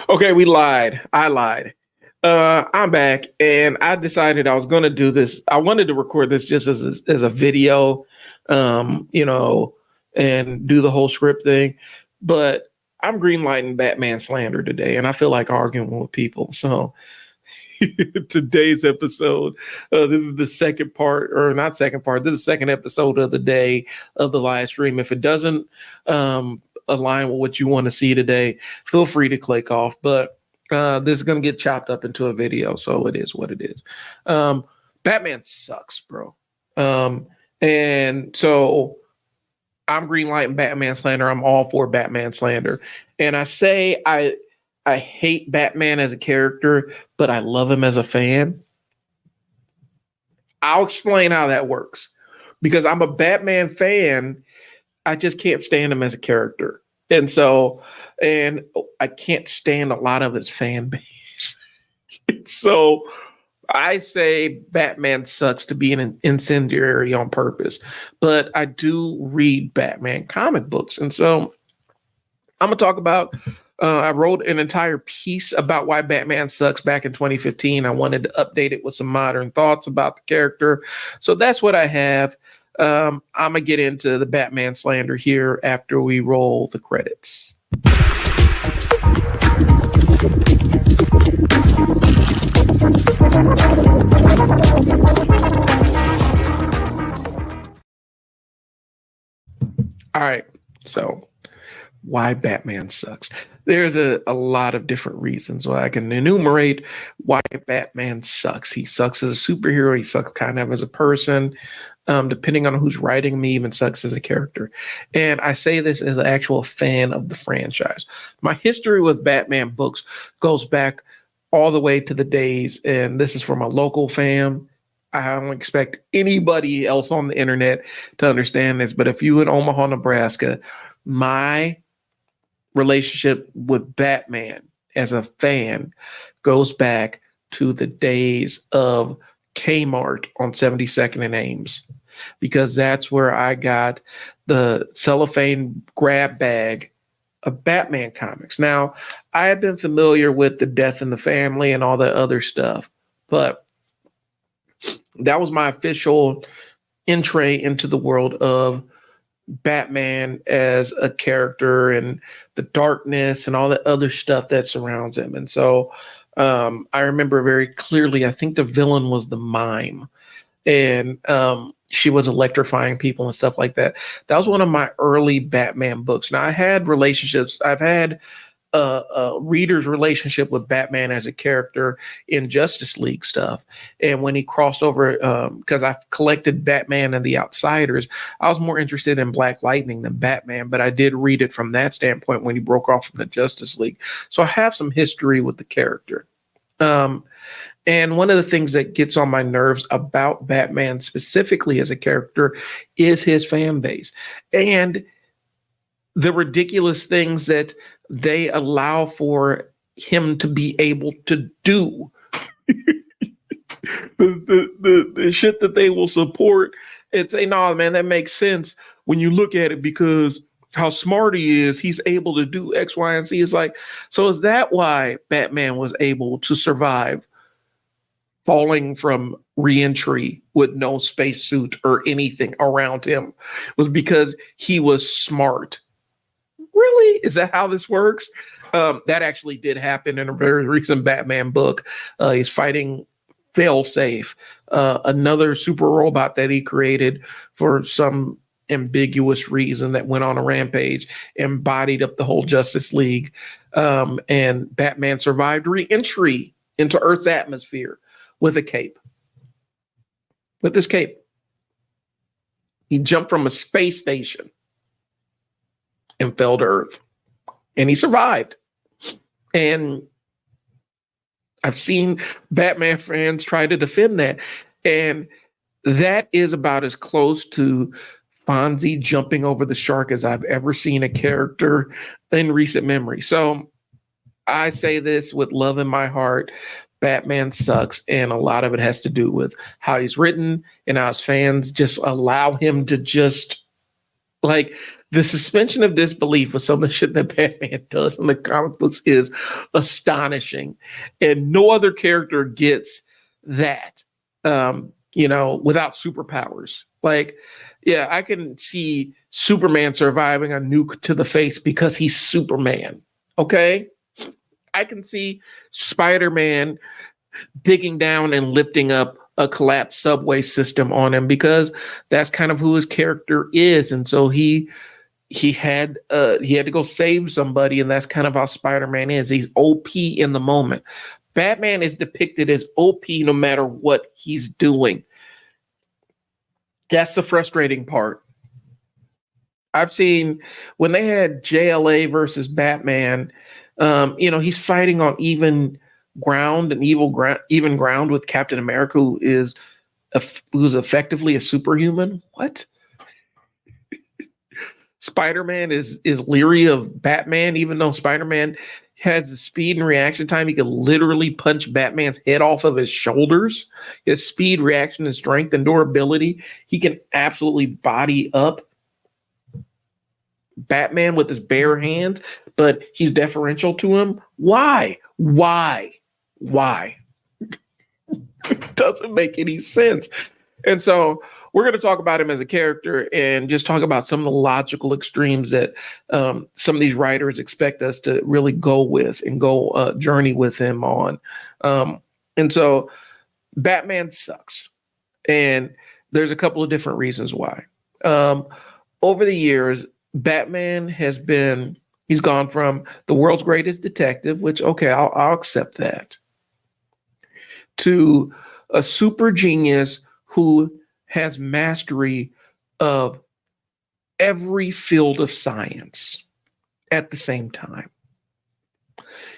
Okay, we lied. I lied. I'm back, and I decided I was going to do this. I wanted to record this just as a video, you know, and do the whole script thing. But I'm greenlighting Batman Slander today, and I feel like arguing with people. So today's episode, this is the second part, or not second part. This is the second episode of the day of the live stream. If it doesn't align with what you want to see today, feel free to click off. But this is going to get chopped up into a video, so it is what it is. Batman sucks, bro. And so I'm greenlighting Batman Slander. I'm all for Batman Slander. And I say I hate Batman as a character, but I love him as a fan. I'll explain how that works. Because I'm a Batman fan, I just can't stand him as a character. And I can't stand a lot of his fan base. So I say Batman sucks to be an incendiary on purpose. But I do read Batman comic books. And so I'm going to talk about, I wrote an entire piece about why Batman sucks back in 2015. I wanted to update it with some modern thoughts about the character. So that's what I have. I'm going to get into the Batman slander here after we roll the credits. All right. So why Batman sucks. There's a lot of different reasons why I can enumerate why Batman sucks. He sucks as a superhero. He sucks kind of as a person. Depending on who's writing him, he even sucks as a character. And I say this as an actual fan of the franchise. My history with Batman books goes back all the way to the days, and this is from a local fam. I don't expect anybody else on the internet to understand this, but if you in Omaha, Nebraska, my relationship with Batman as a fan goes back to the days of Kmart on 72nd and Ames, because that's where I got the cellophane grab bag of Batman comics. Now, I had been familiar with the Death in the Family and all that other stuff, but that was my official entree into the world of Batman as a character and the darkness and all the other stuff that surrounds him. And so I remember very clearly, I think the villain was the Mime, and she was electrifying people and stuff like that. That was one of my early Batman books. Now, I had relationships. I've had a reader's relationship with Batman as a character in Justice League stuff. And when he crossed over, because I've collected Batman and the Outsiders, I was more interested in Black Lightning than Batman, but I did read it from that standpoint when he broke off from the Justice League. So I have some history with the character. And one of the things that gets on my nerves about Batman specifically as a character is his fan base and the ridiculous things that they allow for him to be able to do. the shit that they will support and say, no, man, that makes sense when you look at it because how smart he is, he's able to do X, Y, and Z. It's like, so is that why Batman was able to survive falling from re-entry with no spacesuit or anything around him? Was because he was smart. Really? Is that how this works? That actually did happen in a very recent Batman book. He's fighting Failsafe, another super robot that he created for some ambiguous reason that went on a rampage, embodied up the whole Justice League. And Batman survived re-entry into Earth's atmosphere with a cape. With this cape. He jumped from a space station and fell to Earth. And he survived. And I've seen Batman fans try to defend that. And that is about as close to Fonzie jumping over the shark as I've ever seen a character in recent memory. So I say this with love in my heart. Batman sucks, and a lot of it has to do with how he's written and how his fans just allow him to just Like the suspension of disbelief with some of the shit that Batman does in the comic books is astonishing. And no other character gets that, without superpowers. Like, yeah, I can see Superman surviving a nuke to the face because he's Superman. Okay. I can see Spider-Man digging down and lifting up a collapsed subway system on him because that's kind of who his character is. And so he had to go save somebody, and that's kind of how Spider-Man is. He's OP in the moment. Batman is depicted as OP no matter what he's doing. That's the frustrating part. I've seen when they had JLA versus Batman, he's fighting on even ground and even ground with Captain America, who's effectively a superhuman. What? Spider-Man is leery of Batman, even though Spider-Man has the speed and reaction time. He can literally punch Batman's head off of his shoulders. His speed, reaction, and strength and durability. He can absolutely body up Batman with his bare hands, but he's deferential to him. Why? It doesn't make any sense. And so we're going to talk about him as a character and just talk about some of the logical extremes that some of these writers expect us to really go with and go journey with him on. And so Batman sucks. And there's a couple of different reasons why. Over the years, Batman he's gone from the world's greatest detective, which, okay, I'll accept that, to a super genius who has mastery of every field of science at the same time.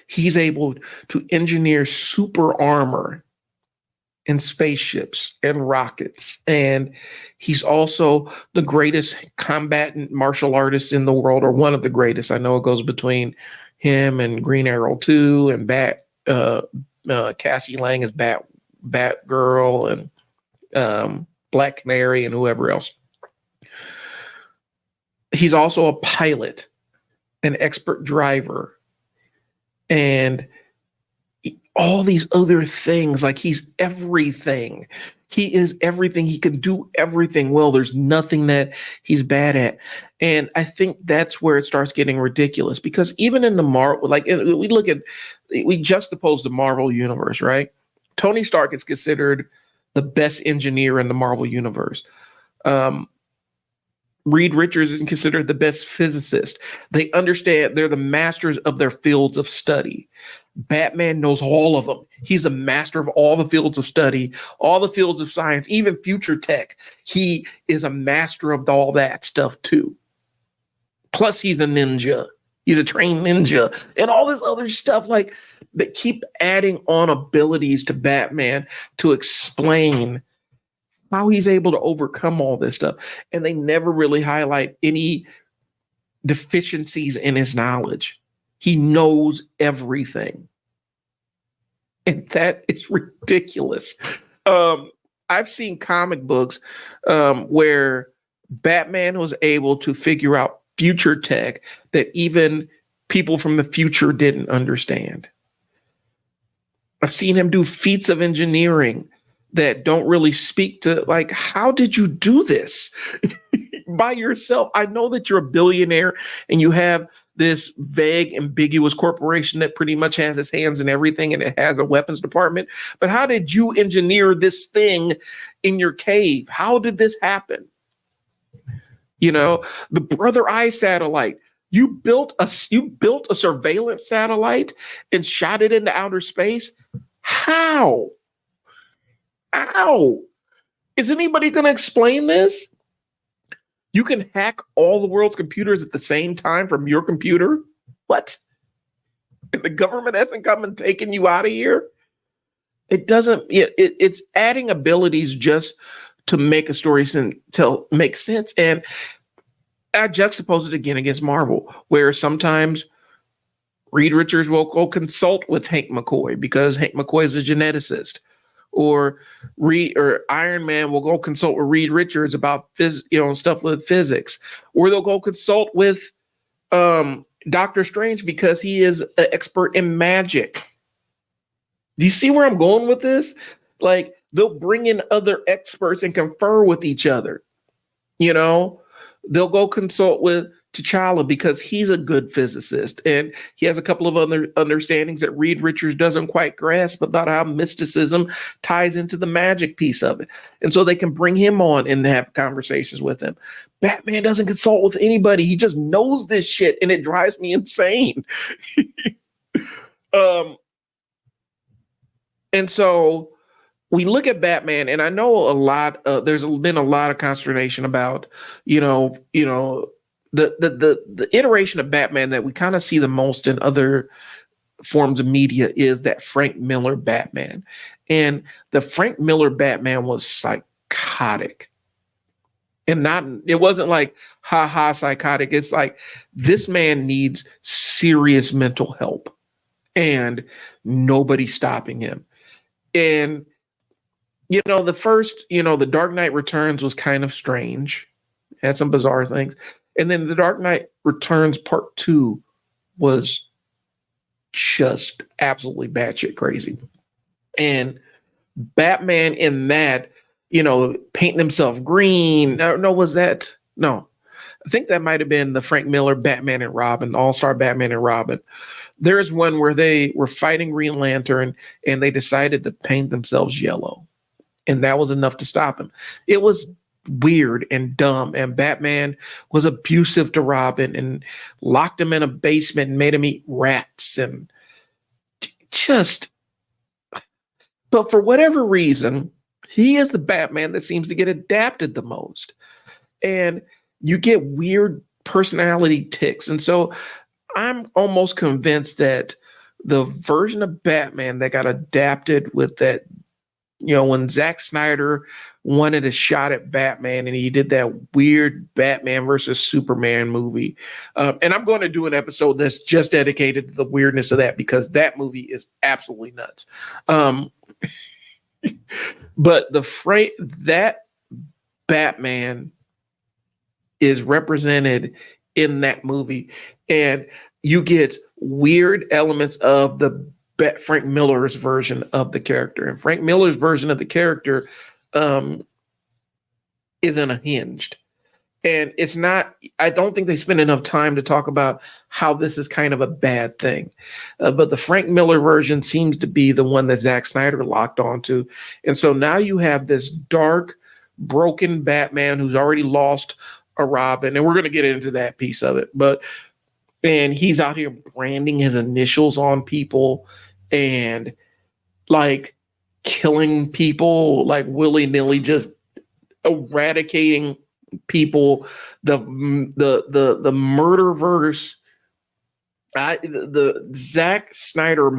He's able to engineer super armor and spaceships and rockets. And he's also the greatest combatant martial artist in the world, or one of the greatest. I know it goes between him and Green Arrow 2 and Cassie Lang is Batgirl and Black Canary and whoever else. He's also a pilot, an expert driver, and all these other things. Like, he's everything. He is everything. He can do everything well. There's nothing that he's bad at. And I think that's where it starts getting ridiculous, because even in the Marvel, like, we juxtapose the Marvel universe, right? Tony Stark is considered the best engineer in the Marvel universe. Reed Richards is considered the best physicist. They understand, they're the masters of their fields of study. Batman knows all of them. He's a master of all the fields of study, all the fields of science, even future tech. He is a master of all that stuff too. Plus, he's a ninja. He's a trained ninja and all this other stuff. Like, they keep adding on abilities to Batman to explain how he's able to overcome all this stuff. And they never really highlight any deficiencies in his knowledge. He knows everything. And that is ridiculous. I've seen comic books where Batman was able to figure out future tech that even people from the future didn't understand. I've seen him do feats of engineering that don't really speak to, like, how did you do this by yourself? I know that you're a billionaire and you have this vague, ambiguous corporation that pretty much has its hands in everything and it has a weapons department. But how did you engineer this thing in your cave? How did this happen? You know, the Brother Eye satellite. You built a surveillance satellite and shot it into outer space. How? Is anybody going to explain this? You can hack all the world's computers at the same time from your computer? What? And the government hasn't come and taken you out of here? It doesn't. It's adding abilities just to make a story make sense. And I juxtapose it again against Marvel, where sometimes Reed Richards will go consult with Hank McCoy because Hank McCoy is a geneticist, or Iron Man will go consult with Reed Richards about stuff with physics, or they'll go consult with Doctor Strange because he is an expert in magic. Do you see where I'm going with this? Like, they'll bring in other experts and confer with each other. They'll go consult with T'Challa because he's a good physicist and he has a couple of other understandings that Reed Richards doesn't quite grasp about how mysticism ties into the magic piece of it. And so they can bring him on and have conversations with him. Batman doesn't consult with anybody. He just knows this shit and it drives me insane. And so we look at Batman, and I know there's been a lot of consternation about, the iteration of Batman that we kind of see the most in other forms of media is that Frank Miller Batman. And the Frank Miller Batman was psychotic. And it wasn't like, ha ha, psychotic. It's like, this man needs serious mental help and nobody's stopping him. And the first, The Dark Knight Returns was kind of strange, had some bizarre things. And then The Dark Knight Returns Part 2 was just absolutely batshit crazy. And Batman in that, painting himself green. No, I think that might have been the Frank Miller Batman and Robin, All-Star Batman and Robin. There's one where they were fighting Green Lantern and they decided to paint themselves yellow. And that was enough to stop him. It was weird and dumb. And Batman was abusive to Robin and locked him in a basement and made him eat rats. And but for whatever reason, he is the Batman that seems to get adapted the most. And you get weird personality tics. And so I'm almost convinced that the version of Batman that got adapted with that, when Zack Snyder wanted a shot at Batman and he did that weird Batman versus Superman movie. And I'm going to do an episode that's just dedicated to the weirdness of that because that movie is absolutely nuts. But that Batman is represented in that movie. And you get weird elements of the Frank Miller's version of the character. And Frank Miller's version of the character is unhinged. And it's not, I don't think they spend enough time to talk about how this is kind of a bad thing. But the Frank Miller version seems to be the one that Zack Snyder locked onto. And so now you have this dark, broken Batman who's already lost a Robin. And we're going to get into that piece of it. And he's out here branding his initials on people and like killing people like willy-nilly, just eradicating people. The murderverse, the Zack Snyder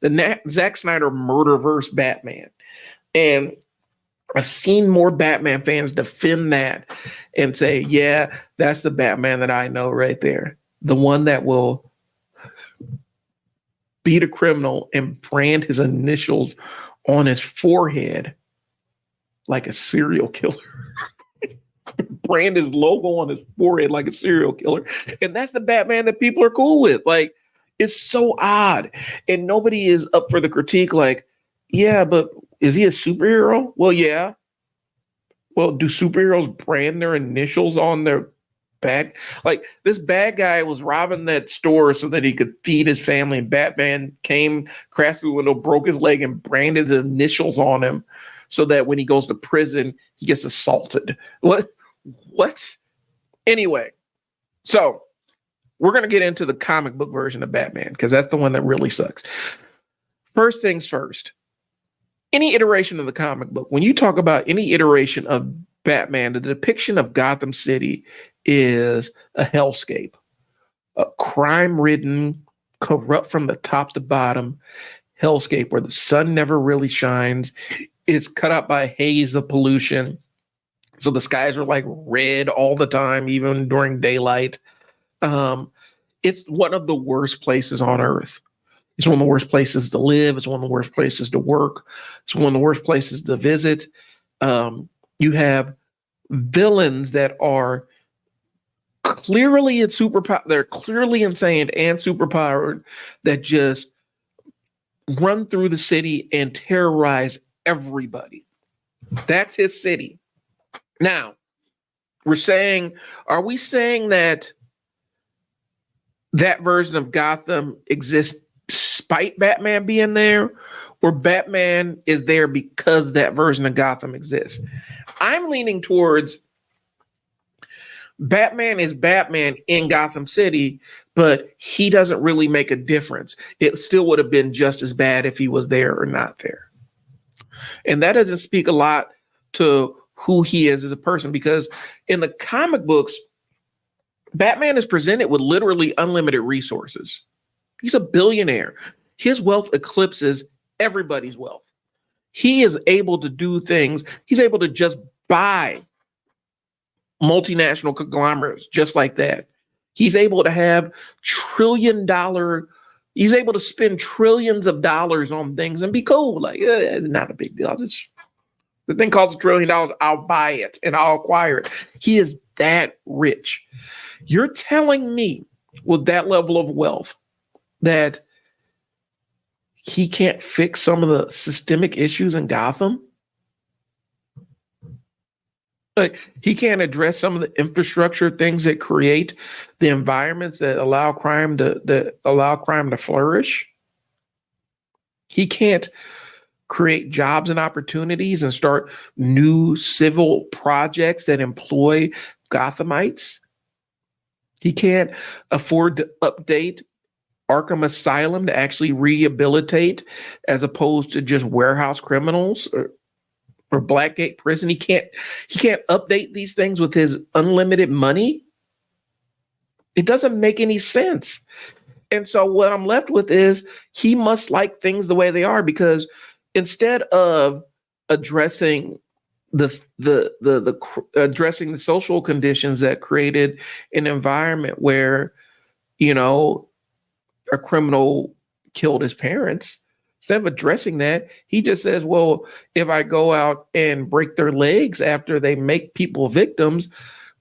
murderverse Batman. And I've seen more Batman fans defend that and say, yeah, that's the Batman that I know right there. The one that will beat a criminal and brand his initials on his forehead like a serial killer. Brand his logo on his forehead like a serial killer. And that's the Batman that people are cool with. Like, it's so odd. And nobody is up for the critique like, yeah, but is he a superhero? Well, yeah. Well, do superheroes brand their initials on their bad? Like, this bad guy was robbing that store so that he could feed his family, and Batman came, crashed through the window, broke his leg, and branded his initials on him so that when he goes to prison, he gets assaulted. What? Anyway, so we're going to get into the comic book version of Batman because that's the one that really sucks. First things first, any iteration of the comic book, when you talk about any iteration of Batman, the depiction of Gotham City is a hellscape, a crime-ridden, corrupt from the top to bottom hellscape where the sun never really shines. It's cut out by a haze of pollution. So the skies are like red all the time, even during daylight. It's one of the worst places on earth. It's one of the worst places to live. It's one of the worst places to work. It's one of the worst places to visit. You have villains that are clearly in superpower. They're clearly insane and superpowered that just run through the city and terrorize everybody. That's his city. Now, are we saying that that version of Gotham exists despite Batman being there, or Batman is there because that version of Gotham exists? I'm leaning towards Batman is Batman in Gotham City, but he doesn't really make a difference. It still would have been just as bad if he was there or not there. And that doesn't speak a lot to who he is as a person, because in the comic books, Batman is presented with literally unlimited resources. He's a billionaire. His wealth eclipses everybody's wealth. He is able to do things. He's able to just buy multinational conglomerates just like that. He's able to have he's able to spend trillions of dollars on things and be cool. Like, not a big deal. The thing costs $1 trillion. I'll buy it and I'll acquire it. He is that rich. You're telling me with that level of wealth that he can't fix some of the systemic issues in Gotham? Like, he can't address some of the infrastructure things that create the environments that allow crime to flourish. He can't create jobs and opportunities and start new civil projects that employ Gothamites. He can't afford to update Arkham Asylum to actually rehabilitate as opposed to just warehouse criminals or Blackgate Prison. He can't update these things with his unlimited money. It doesn't make any sense. And so what I'm left with is he must like things the way they are, because instead of addressing addressing the social conditions that created an environment where, a criminal killed his parents, instead of addressing that, he just says, well, if I go out and break their legs after they make people victims,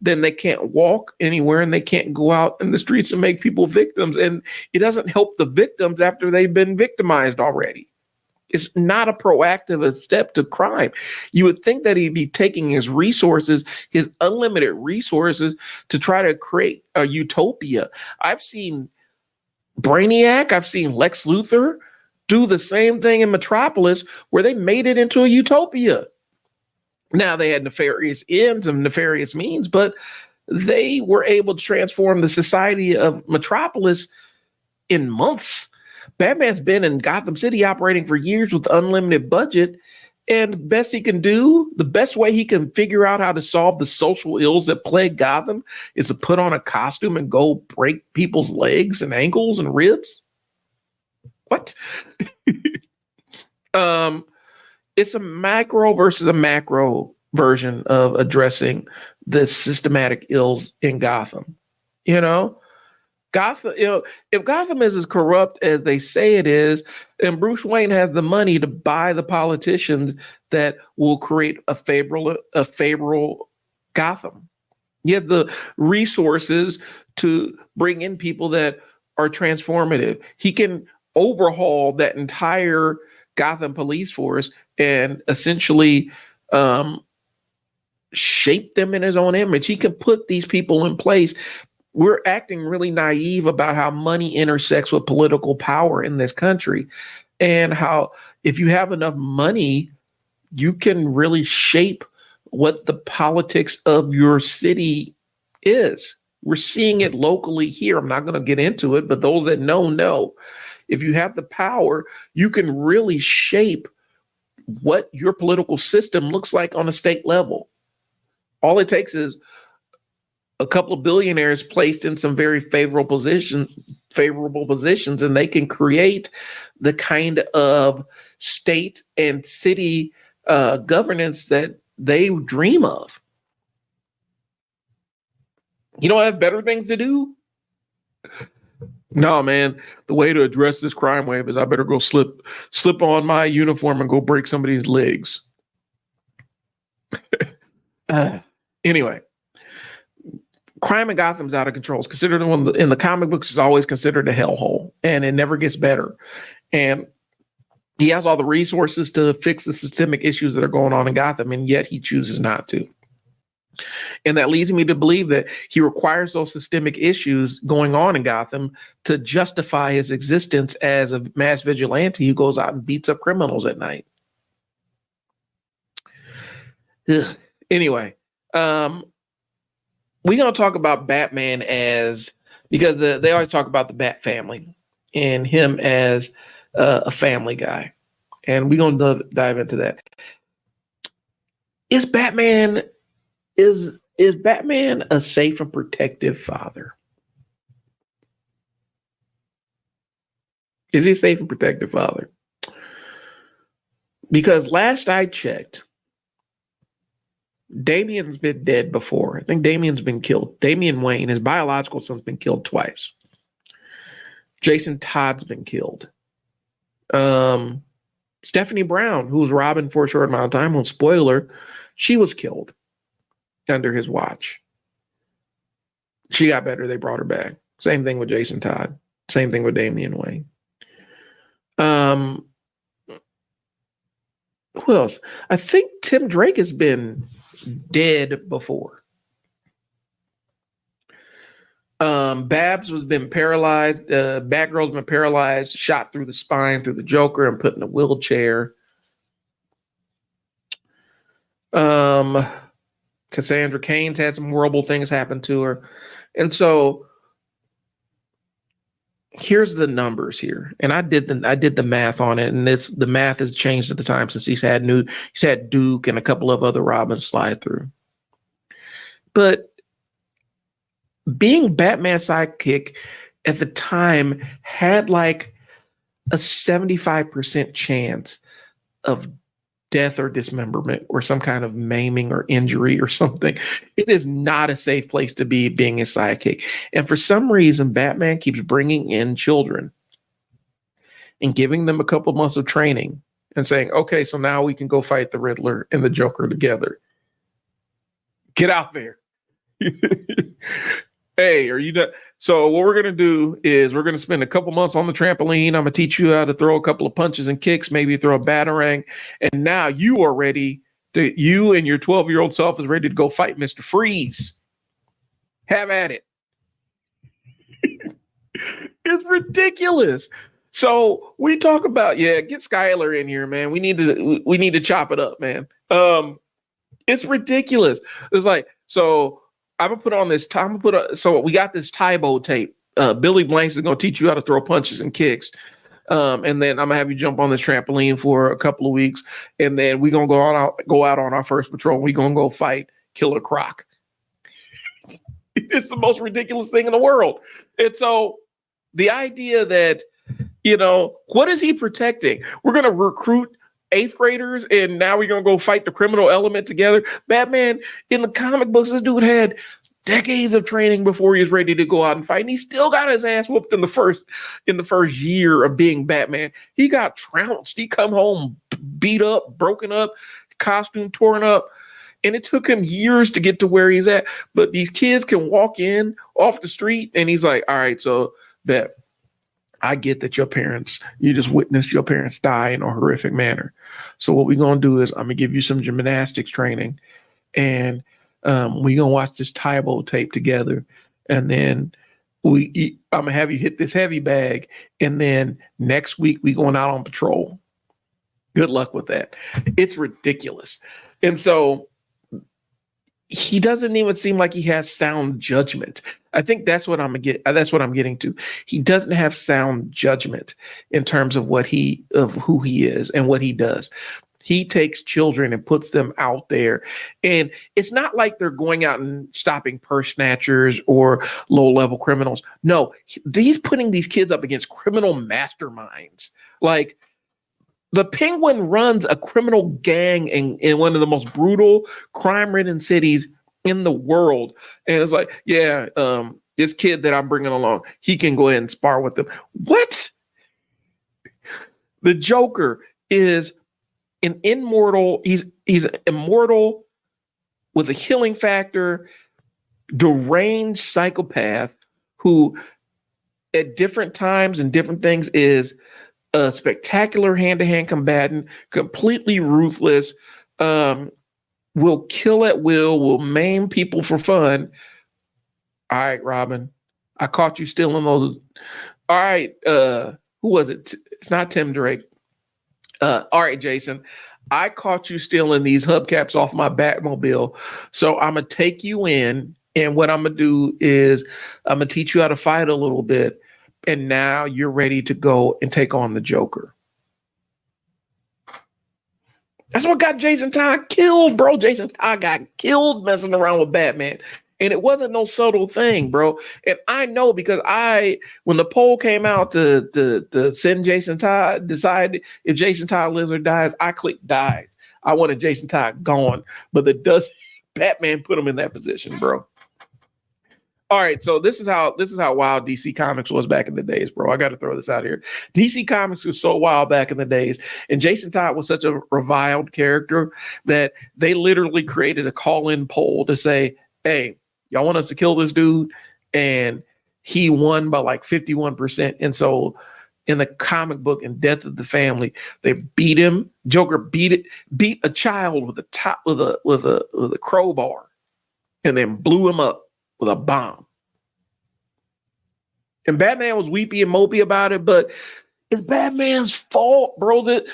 then they can't walk anywhere and they can't go out in the streets and make people victims. And it doesn't help the victims after they've been victimized already. It's not a proactive step to crime. You would think that he'd be taking his resources, his unlimited resources, to try to create a utopia. I've seen Brainiac, I've seen Lex Luthor do the same thing in Metropolis, where they made it into a utopia. Now, they had nefarious ends and nefarious means, but they were able to transform the society of Metropolis in months. Batman's been in Gotham City operating for years with unlimited budget, and the best he can do, the best way he can figure out how to solve the social ills that plague Gotham, is to put on a costume and go break people's legs and ankles and ribs. What? It's a macro versus a macro version of addressing the systematic ills in Gotham. Gotham, if Gotham is as corrupt as they say it is, then Bruce Wayne has the money to buy the politicians that will create a favorable Gotham. He has the resources to bring in people that are transformative. He can overhaul that entire Gotham police force and essentially shape them in his own image. He can put these people in place. We're acting really naive about how money intersects with political power in this country, and how if you have enough money, you can really shape what the politics of your city is. We're seeing it locally here. I'm not going to get into it, but those that know. If you have the power, you can really shape what your political system looks like on a state level. All it takes is a couple of billionaires placed in some very favorable positions, and they can create the kind of state and city governance that they dream of. You don't have better things to do? No, man, the way to address this crime wave is I better go slip on my uniform and go break somebody's legs. Anyway, crime in Gotham's out of control. It's considered one in the comic books is always considered a hellhole, and it never gets better. And he has all the resources to fix the systemic issues that are going on in Gotham, and yet he chooses not to. And that leads me to believe that he requires those systemic issues going on in Gotham to justify his existence as a mass vigilante who goes out and beats up criminals at night. Ugh. Anyway, we're going to talk about Batman because they always talk about the Bat family and him as a family guy. And we're going to dive into that. Is Batman a safe and protective father? Is he a safe and protective father? Because last I checked, Damian's been dead before. I think Damian's been killed. Damian Wayne, his biological son's been killed twice. Jason Todd's been killed. Stephanie Brown, who was Robin for a short amount of time, on spoiler, she was killed under his watch. She got better. They brought her back. Same thing with Jason Todd. Same thing with Damian Wayne. Who else? I think Tim Drake has been dead before. Babs has been paralyzed. Batgirl's been paralyzed, shot through the spine through the Joker and put in a wheelchair. Cassandra Cain's had some horrible things happen to her. And so here's the numbers here. And I did the math on it, and the math has changed at the time since he's had Duke and a couple of other Robins slide through. But being Batman's sidekick at the time had like a 75% chance of death or dismemberment or some kind of maiming or injury or something. It is not a safe place to be being a sidekick. And for some reason, Batman keeps bringing in children and giving them a couple months of training and saying, okay, so now we can go fight the Riddler and the Joker together. Get out there. Hey, are you done? So what we're going to do is we're going to spend a couple months on the trampoline. I'm going to teach you how to throw a couple of punches and kicks, maybe throw a batarang. And now you are ready you and your 12-year-old self is ready to go fight Mr. Freeze. Have at it. It's ridiculous. So we talk about, get Skylar in here, man. We need to chop it up, man. It's ridiculous. It's like, so I'm gonna put on this time. So we got this Tybo tape. Billy Blanks is gonna teach you how to throw punches and kicks, and then I'm gonna have you jump on this trampoline for a couple of weeks, and then we're gonna go out on our first patrol. We're gonna go fight Killer Croc. It's the most ridiculous thing in the world. And so the idea that, what is he protecting? We're gonna recruit 8th graders, and now we're gonna go fight the criminal element together. Batman, in the comic books, this dude had decades of training before he was ready to go out and fight, and he still got his ass whooped in the first year of being Batman. He got trounced. He come home beat up, broken up, costume torn up, and it took him years to get to where he's at. But these kids can walk in off the street, and he's like, all right, so Bet, I get that you just witnessed your parents die in a horrific manner. So what we're going to do is I'm going to give you some gymnastics training, and we're going to watch this Tybo tape together. And then I'm going to have you hit this heavy bag. And then next week we going out on patrol. Good luck with that. It's ridiculous. And so he doesn't even seem like he has sound judgment. I think that's what I'm getting to. He doesn't have sound judgment in terms of who he is and what he does. He takes children and puts them out there. And it's not like they're going out and stopping purse snatchers or low-level criminals. No, he's putting these kids up against criminal masterminds. Like, the Penguin runs a criminal gang in one of the most brutal, crime-ridden cities in the world. And it's like, This kid that I'm bringing along, he can go ahead and spar with them. What? The Joker is an immortal. He's immortal with a healing factor, deranged psychopath who at different times and different things is a spectacular hand-to-hand combatant, completely ruthless, will kill at will maim people for fun. All right, Robin, I caught you stealing those. All right, who was it? It's not Tim Drake. All right, Jason, I caught you stealing these hubcaps off my Batmobile. So I'm going to take you in. And what I'm going to do is I'm going to teach you how to fight a little bit. And now you're ready to go and take on the Joker. That's what got Jason Todd killed, bro. Jason Todd got killed messing around with Batman. And it wasn't no subtle thing, bro. And I know because when the poll came out to send Jason Todd, decide if Jason Todd lives or dies, I clicked dies. I wanted Jason Todd gone. But Batman put him in that position, bro. All right, so this is how wild DC Comics was back in the days, bro. I got to throw this out here. DC Comics was so wild back in the days, and Jason Todd was such a reviled character that they literally created a call-in poll to say, "Hey, y'all want us to kill this dude?" And he won by like 51%. And so, in the comic book in Death of the Family, they beat him. Joker beat a child with a crowbar, and then blew him up with a bomb. And Batman was weepy and mopey about it, but it's Batman's fault, bro. That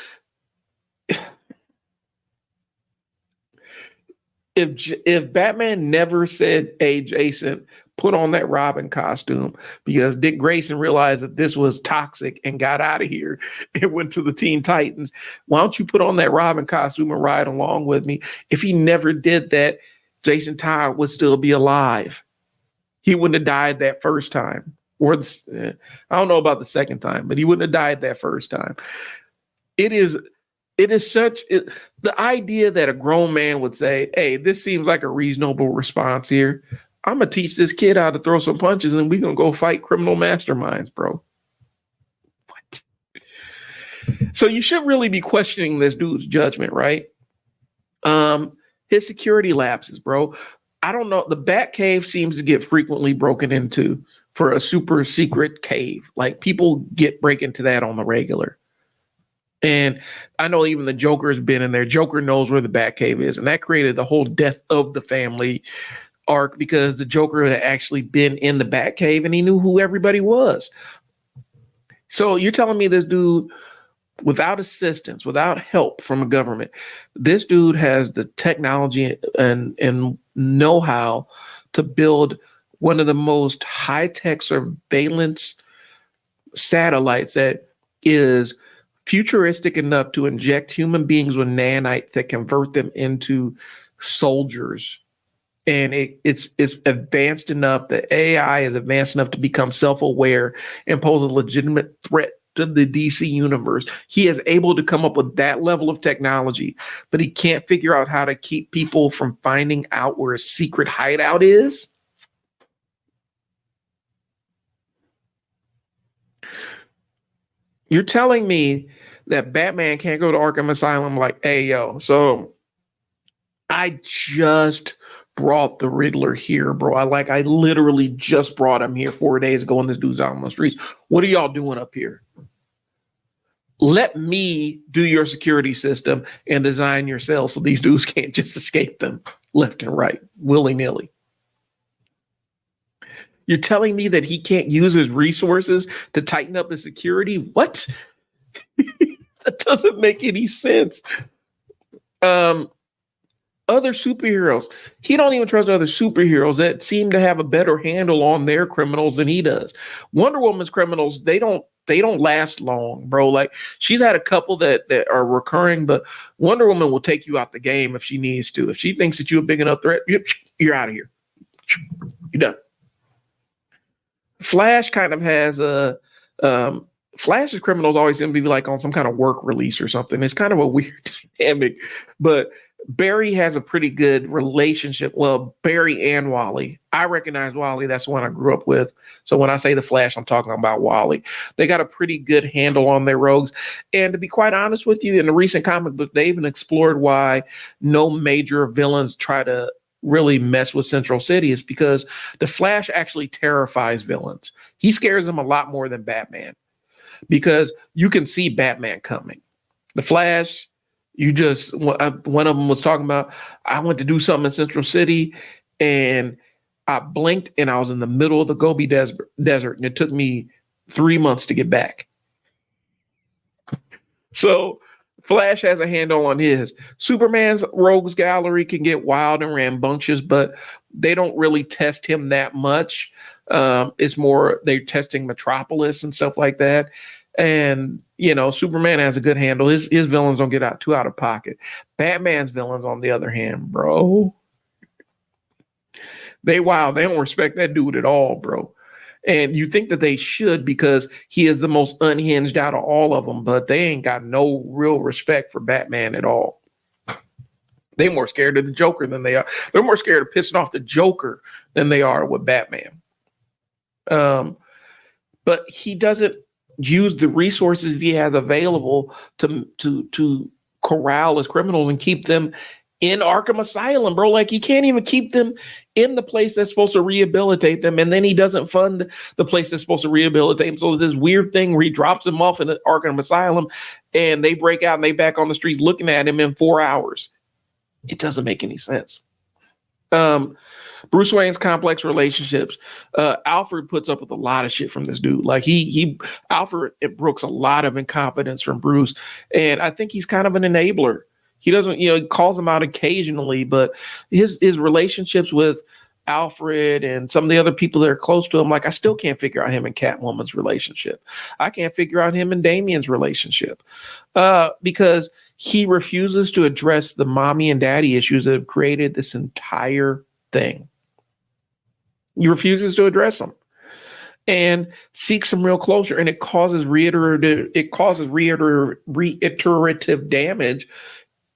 if Batman never said, "Hey, Jason, put on that Robin costume," because Dick Grayson realized that this was toxic and got out of here and went to the Teen Titans. Why don't you put on that Robin costume and ride along with me? If he never did that, Jason Todd would still be alive. He wouldn't have died that first time. I don't know about the second time, but he wouldn't have died that first time. It is the idea that a grown man would say, "Hey, this seems like a reasonable response here. I'm going to teach this kid how to throw some punches and we're going to go fight criminal masterminds, bro." What? So you shouldn't really be questioning this dude's judgment, right? His security lapses, bro. I don't know. The Batcave seems to get frequently broken into for a super secret cave. Like people break into that on the regular. And I know even the Joker's been in there. Joker knows where the Batcave is. And that created the whole Death of the Family arc because the Joker had actually been in the Batcave and he knew who everybody was. So you're telling me this dude, without assistance, without help from a government, this dude has the technology and know-how to build one of the most high-tech surveillance satellites that is futuristic enough to inject human beings with nanites that convert them into soldiers. And it's advanced enough, the AI is advanced enough to become self-aware and pose a legitimate threat to the DC universe. He is able to come up with that level of technology, but he can't figure out how to keep people from finding out where a secret hideout is. You're telling me that Batman can't go to Arkham Asylum like, "Hey, yo, so I just brought the Riddler here, bro. I literally just brought him here 4 days ago and this dude's out on the streets. What are y'all doing up here? Let me do your security system and design your cells so these dudes can't just escape them left and right, willy-nilly." You're telling me that he can't use his resources to tighten up his security? What? That doesn't make any sense. Other superheroes, he don't even trust other superheroes that seem to have a better handle on their criminals than he does. Wonder Woman's criminals, they don't last long, bro. Like she's had a couple that are recurring, but Wonder Woman will take you out the game if she needs to. If she thinks that you're a big enough threat, you're out of here. You're done. Flash kind of has Flash's criminals always seem to be like on some kind of work release or something. It's kind of a weird dynamic, but Barry has a pretty good relationship. Well, Barry and Wally. I recognize Wally. That's the one I grew up with. So when I say the Flash, I'm talking about Wally. They got a pretty good handle on their rogues. And to be quite honest with you, in the recent comic book, they even explored why no major villains try to really mess with Central City. Is because the Flash actually terrifies villains. He scares them a lot more than Batman because you can see Batman coming. The Flash, you just one of them was talking about, I went to do something in Central City and I blinked and I was in the middle of the Gobi Desert and it took me 3 months to get back. So Flash has a handle on his. Superman's rogues gallery can get wild and rambunctious, but they don't really test him that much. It's more they're testing Metropolis and stuff like that. And Superman has a good handle. His villains don't get too out of pocket. Batman's villains, on the other hand, bro, they wild. They don't respect that dude at all, bro. And you think that they should because he is the most unhinged out of all of them, but they ain't got no real respect for Batman at all. They're more scared of the Joker than they are. They're more scared of pissing off the Joker than they are with Batman. But he doesn't use the resources he has available to corral his criminals and keep them in Arkham Asylum, bro. Like, he can't even keep them in the place that's supposed to rehabilitate them, and then he doesn't fund the place that's supposed to rehabilitate them. So there's this weird thing where he drops them off in the Arkham Asylum, and they break out and they back on the street looking at him in 4 hours. It doesn't make any sense. Bruce Wayne's complex relationships. Alfred puts up with a lot of shit from this dude. Like Alfred, it brooks a lot of incompetence from Bruce, and I think he's kind of an enabler. He doesn't, he calls him out occasionally, but his relationships with Alfred and some of the other people that are close to him, like, I still can't figure out him and Catwoman's relationship. I can't figure out him and Damian's relationship because he refuses to address the mommy and daddy issues that have created this entire thing. He refuses to address them and seek some real closure, and it causes reiterative damage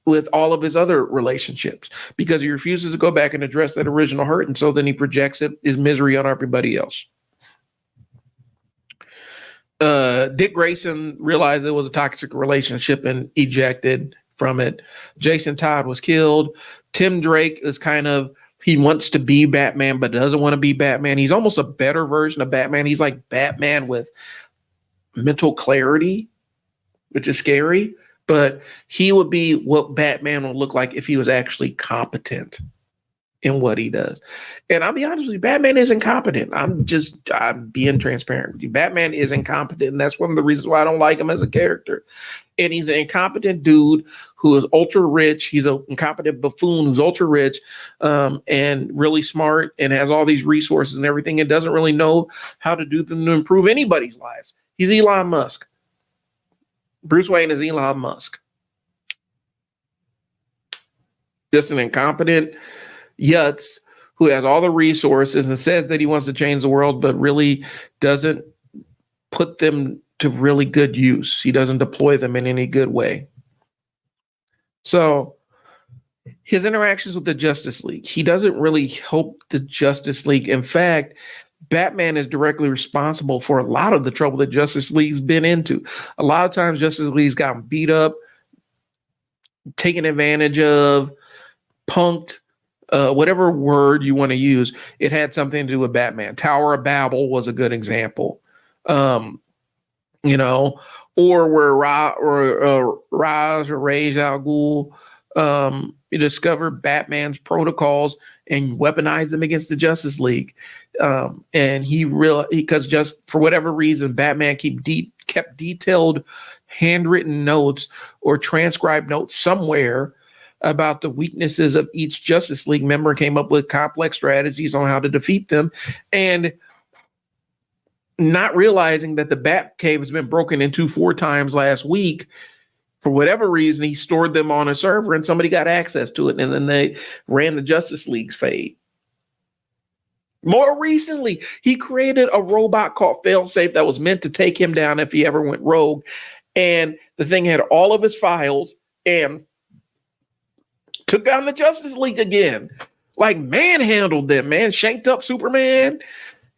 with all of his other relationships because he refuses to go back and address that original hurt, and so then he projects his misery on everybody else. Dick Grayson realized it was a toxic relationship and ejected from it. Jason Todd was killed. Tim Drake is he wants to be Batman, but doesn't want to be Batman. He's almost a better version of Batman. He's like Batman with mental clarity, which is scary, but he would be what Batman would look like if he was actually competent in what he does. And I'll be honest with you, Batman is incompetent. I'm being transparent with you. Batman is incompetent, and that's one of the reasons why I don't like him as a character. And he's an incompetent dude who is ultra rich. He's an incompetent buffoon who's ultra rich and really smart and has all these resources and everything and doesn't really know how to do them to improve anybody's lives. He's Elon Musk. Bruce Wayne is Elon Musk. Just an incompetent Yutz who has all the resources and says that he wants to change the world, but really doesn't put them to really good use. He doesn't deploy them in any good way. So his interactions with the Justice League, he doesn't really help the Justice League. In fact, Batman is directly responsible for a lot of the trouble that Justice League's been into. A lot of times Justice League's gotten beat up, taken advantage of, punked, whatever word you want to use. It had something to do with Batman. Tower of Babel was a good example. Or where Ra's or Ra's al Ghul discovered Batman's protocols and weaponized them against the Justice League. And because just for whatever reason, Batman kept detailed handwritten notes or transcribed notes somewhere about the weaknesses of each Justice League member, came up with complex strategies on how to defeat them, and not realizing that the Batcave has been broken into 4 times last week. For whatever reason, he stored them on a server and somebody got access to it, and then they ran the Justice League's fade. More recently, he created a robot called Failsafe that was meant to take him down if he ever went rogue. And the thing had all of his files and took down the Justice League again, like manhandled them, man, shanked up Superman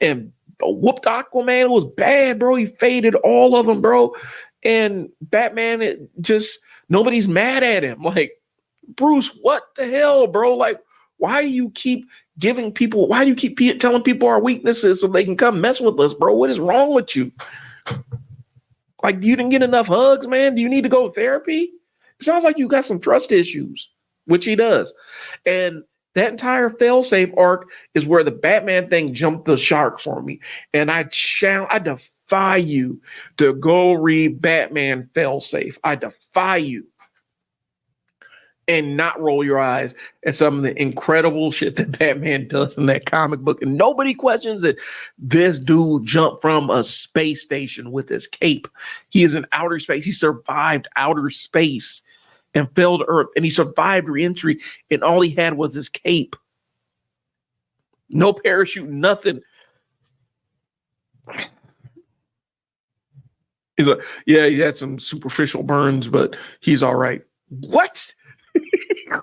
and whooped Aquaman. It was bad, bro. He faded all of them, bro. And Batman, it just nobody's mad at him. Like, Bruce, what the hell, bro? Like, why do you keep telling people our weaknesses so they can come mess with us, bro? What is wrong with you? Like, you didn't get enough hugs, man? Do you need to go to therapy? It sounds like you got some trust issues, which he does. And that entire failsafe arc is where the Batman thing jumped the shark for me. And I defy you to go read Batman failsafe. I defy you. And not roll your eyes at some of the incredible shit that Batman does in that comic book. And nobody questions it. This dude jumped from a space station with his cape. He is in outer space. He survived outer space and fell to Earth. And he survived re-entry. And all he had was his cape. No parachute, nothing. He's like, yeah, he had some superficial burns, but he's all right. What?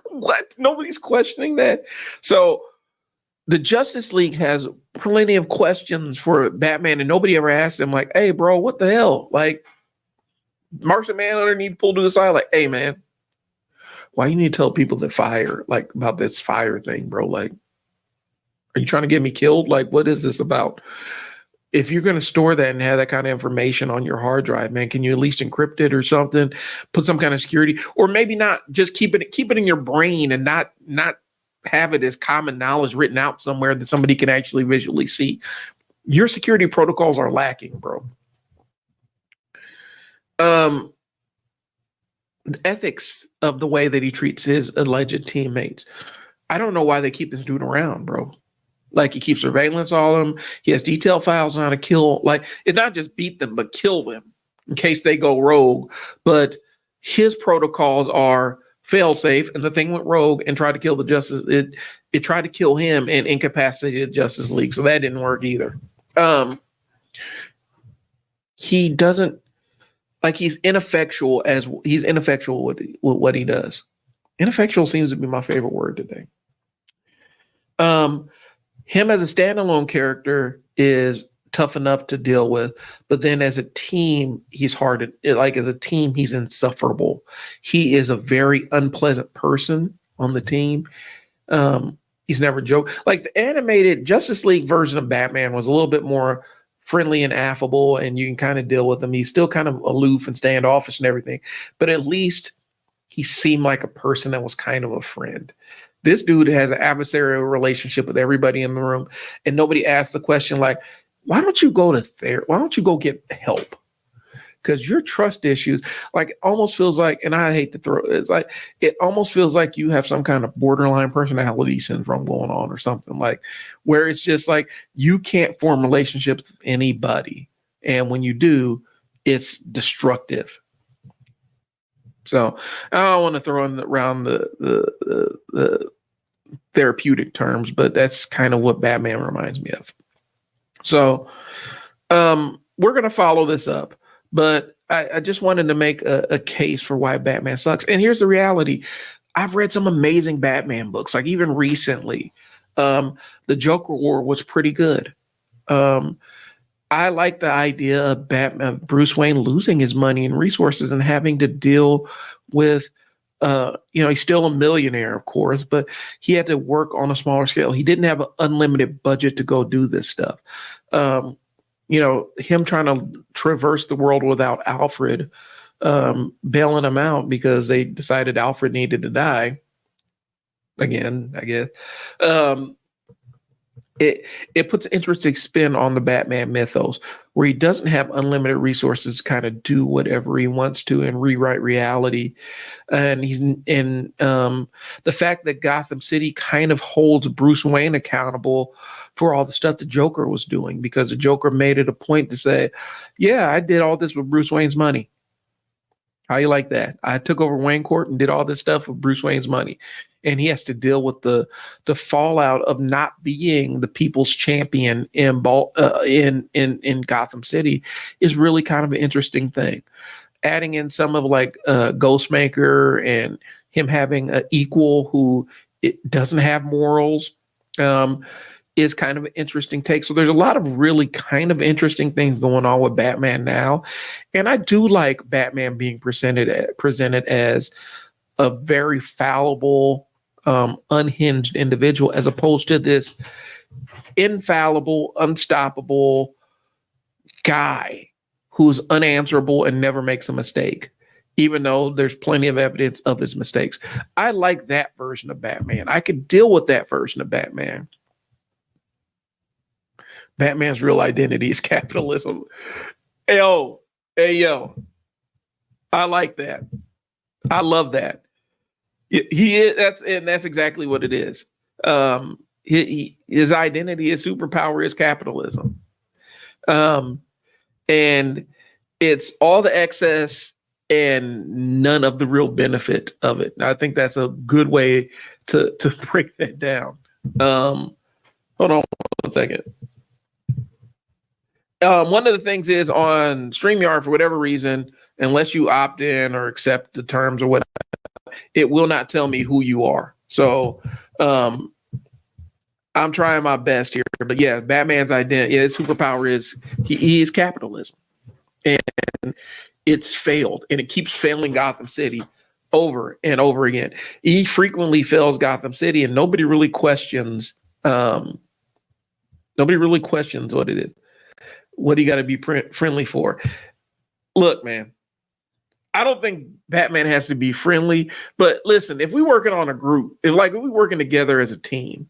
What? Nobody's questioning that. So the Justice League has plenty of questions for Batman, and nobody ever asks him, like, hey, bro, what the hell? Like, Martian Manhunter need to pull to the side, like, hey, man, why you need to tell people that fire, like, about this fire thing, bro? Like, are you trying to get me killed? Like, what is this about? If you're going to store that and have that kind of information on your hard drive, man, can you at least encrypt it or something? Put some kind of security, or maybe not. Just keep it in your brain and not have it as common knowledge written out somewhere that somebody can actually visually see. Your security protocols are lacking, bro. The ethics of the way that he treats his alleged teammates. I don't know why they keep this dude around, bro. Like, he keeps surveillance on them. He has detailed files on how to kill. Like, it's not just beat them, but kill them in case they go rogue. But his protocols are fail safe. And the thing went rogue and tried to kill the Justice. It tried to kill him and incapacitated the Justice League. So that didn't work either. He doesn't, like, he's ineffectual with what he does. Ineffectual seems to be my favorite word today. Him as a standalone character is tough enough to deal with, but then as a team, he's hard to, like, as a team, he's insufferable. He is a very unpleasant person on the team. He's never joked. Like, the animated Justice League version of Batman was a little bit more friendly and affable, and you can kind of deal with him. He's still kind of aloof and standoffish and everything, but at least he seemed like a person that was kind of a friend. This dude has an adversarial relationship with everybody in the room, and nobody asked the question, like, why don't you go to therapy? Why don't you go get help? Because your trust issues, like, it almost feels like, and I hate to throw it's like, it almost feels like you have some kind of borderline personality syndrome going on or something, like, where it's just like you can't form relationships with anybody, and when you do, it's destructive. So I don't want to throw around the therapeutic terms, but that's kind of what Batman reminds me of. So we're going to follow this up, but I just wanted to make a case for why Batman sucks. And here's the reality. I've read some amazing Batman books, like even recently. The Joker War was pretty good. I like the idea of Bruce Wayne losing his money and resources and having to deal with, he's still a millionaire, of course, but he had to work on a smaller scale. He didn't have an unlimited budget to go do this stuff. Him trying to traverse the world without Alfred, bailing him out because they decided Alfred needed to die. Again, I guess. It puts an interesting spin on the Batman mythos, where he doesn't have unlimited resources to kind of do whatever he wants to and rewrite reality. And the fact that Gotham City kind of holds Bruce Wayne accountable for all the stuff the Joker was doing, because the Joker made it a point to say, yeah, I did all this with Bruce Wayne's money. How you like that? I took over Wayne Court and did all this stuff with Bruce Wayne's money. And he has to deal with the fallout of not being the people's champion in Gotham City is really kind of an interesting thing. Adding in some of like Ghostmaker and him having an equal who it doesn't have morals is kind of an interesting take. So there's a lot of really kind of interesting things going on with Batman now. And I do like Batman being presented as a very fallible, unhinged individual, as opposed to this infallible, unstoppable guy who's unanswerable and never makes a mistake, even though there's plenty of evidence of his mistakes. I like that version of Batman. I could deal with that version of Batman. Batman's real identity is capitalism. Hey, yo. I like that. I love that. He is, that's exactly what it is. His identity, his superpower is capitalism. And it's all the excess and none of the real benefit of it. I think that's a good way to break that down. Hold on one second. One of the things is on StreamYard, for whatever reason, unless you opt in or accept the terms or whatever, it will not tell me who you are. So I'm trying my best here. But yeah, Batman's identity, his superpower is he is capitalism. And it's failed. And it keeps failing Gotham City over and over again. He frequently fails Gotham City, and nobody really questions what it is. What do you got to be friendly for? Look, man, I don't think Batman has to be friendly, but listen, if we're working on a group, if we're working together as a team,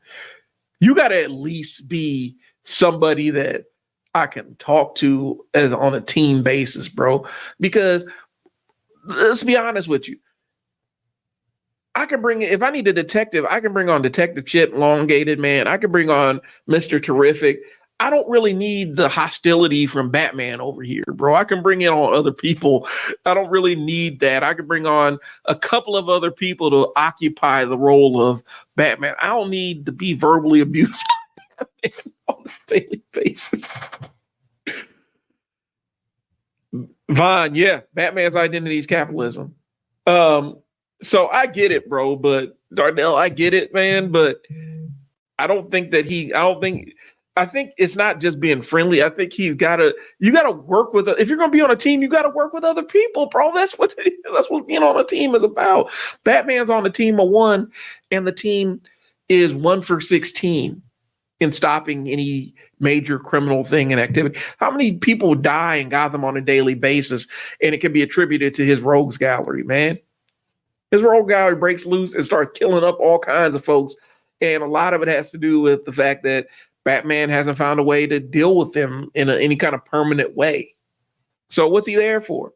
you got to at least be somebody that I can talk to as on a team basis, bro. Because let's be honest with you, I can bring, if I need a detective, I can bring on Detective Chip, Elongated Man. I can bring on Mr. Terrific. I don't really need the hostility from Batman over here, bro. I can bring in on other people. I don't really need that. I can bring on a couple of other people to occupy the role of Batman. I don't need to be verbally abused by Batman on a daily basis. Vaughn, yeah, Batman's identity is capitalism. So I get it, bro, but Darnell, I get it, man, but I think it's not just being friendly. I think you got to work with, if you're going to be on a team, you got to work with other people, bro. That's what being on a team is about. Batman's on a team of one, and the team is 1 for 16 in stopping any major criminal thing and activity. How many people die in Gotham on a daily basis, and it can be attributed to his rogues gallery, man? His rogue gallery breaks loose and starts killing up all kinds of folks. And a lot of it has to do with the fact that Batman hasn't found a way to deal with them in any kind of permanent way. So what's he there for?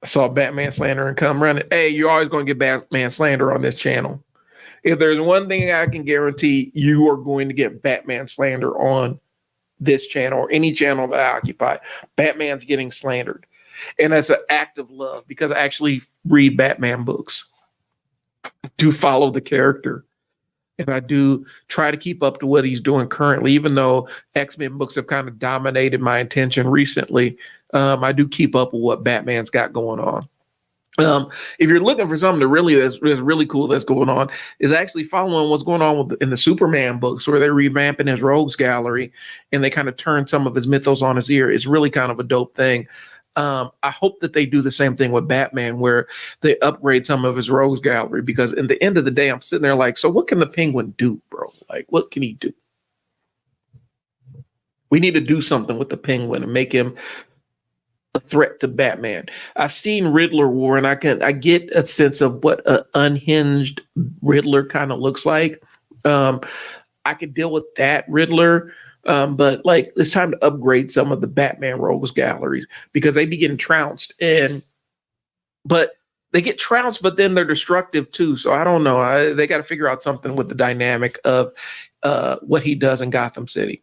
I saw Batman Slander and come running. Hey, you're always going to get Batman Slander on this channel. If there's one thing I can guarantee, you are going to get Batman Slander on this channel or any channel that I occupy. Batman's getting slandered. And that's an act of love because I actually read Batman books. I do follow the character. And I do try to keep up to what he's doing currently, even though X-Men books have kind of dominated my attention recently. I do keep up with what Batman's got going on. If you're looking for something that's really cool that's going on, is actually following what's going on in the Superman books, where they're revamping his rogues gallery and they kind of turn some of his mythos on his ear. It's really kind of a dope thing. I hope that they do the same thing with Batman, where they upgrade some of his rogues gallery, because in the end of the day, I'm sitting there like, so what can the Penguin do, bro? Like, what can he do? We need to do something with the Penguin and make him a threat to Batman. I've seen Riddler War, and I get a sense of what an unhinged Riddler kind of looks like. I could deal with that Riddler. But it's time to upgrade some of the Batman rogues galleries, because they be getting trounced, but they get trounced, but then they're destructive too. So I don't know. They got to figure out something with the dynamic of what he does in Gotham City.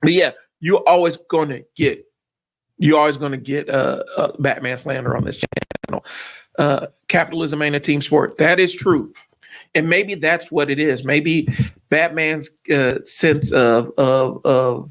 But yeah, you're always going to get Batman Slander on this channel. Capitalism ain't a team sport. That is true. And maybe that's what it is. Maybe Batman's sense of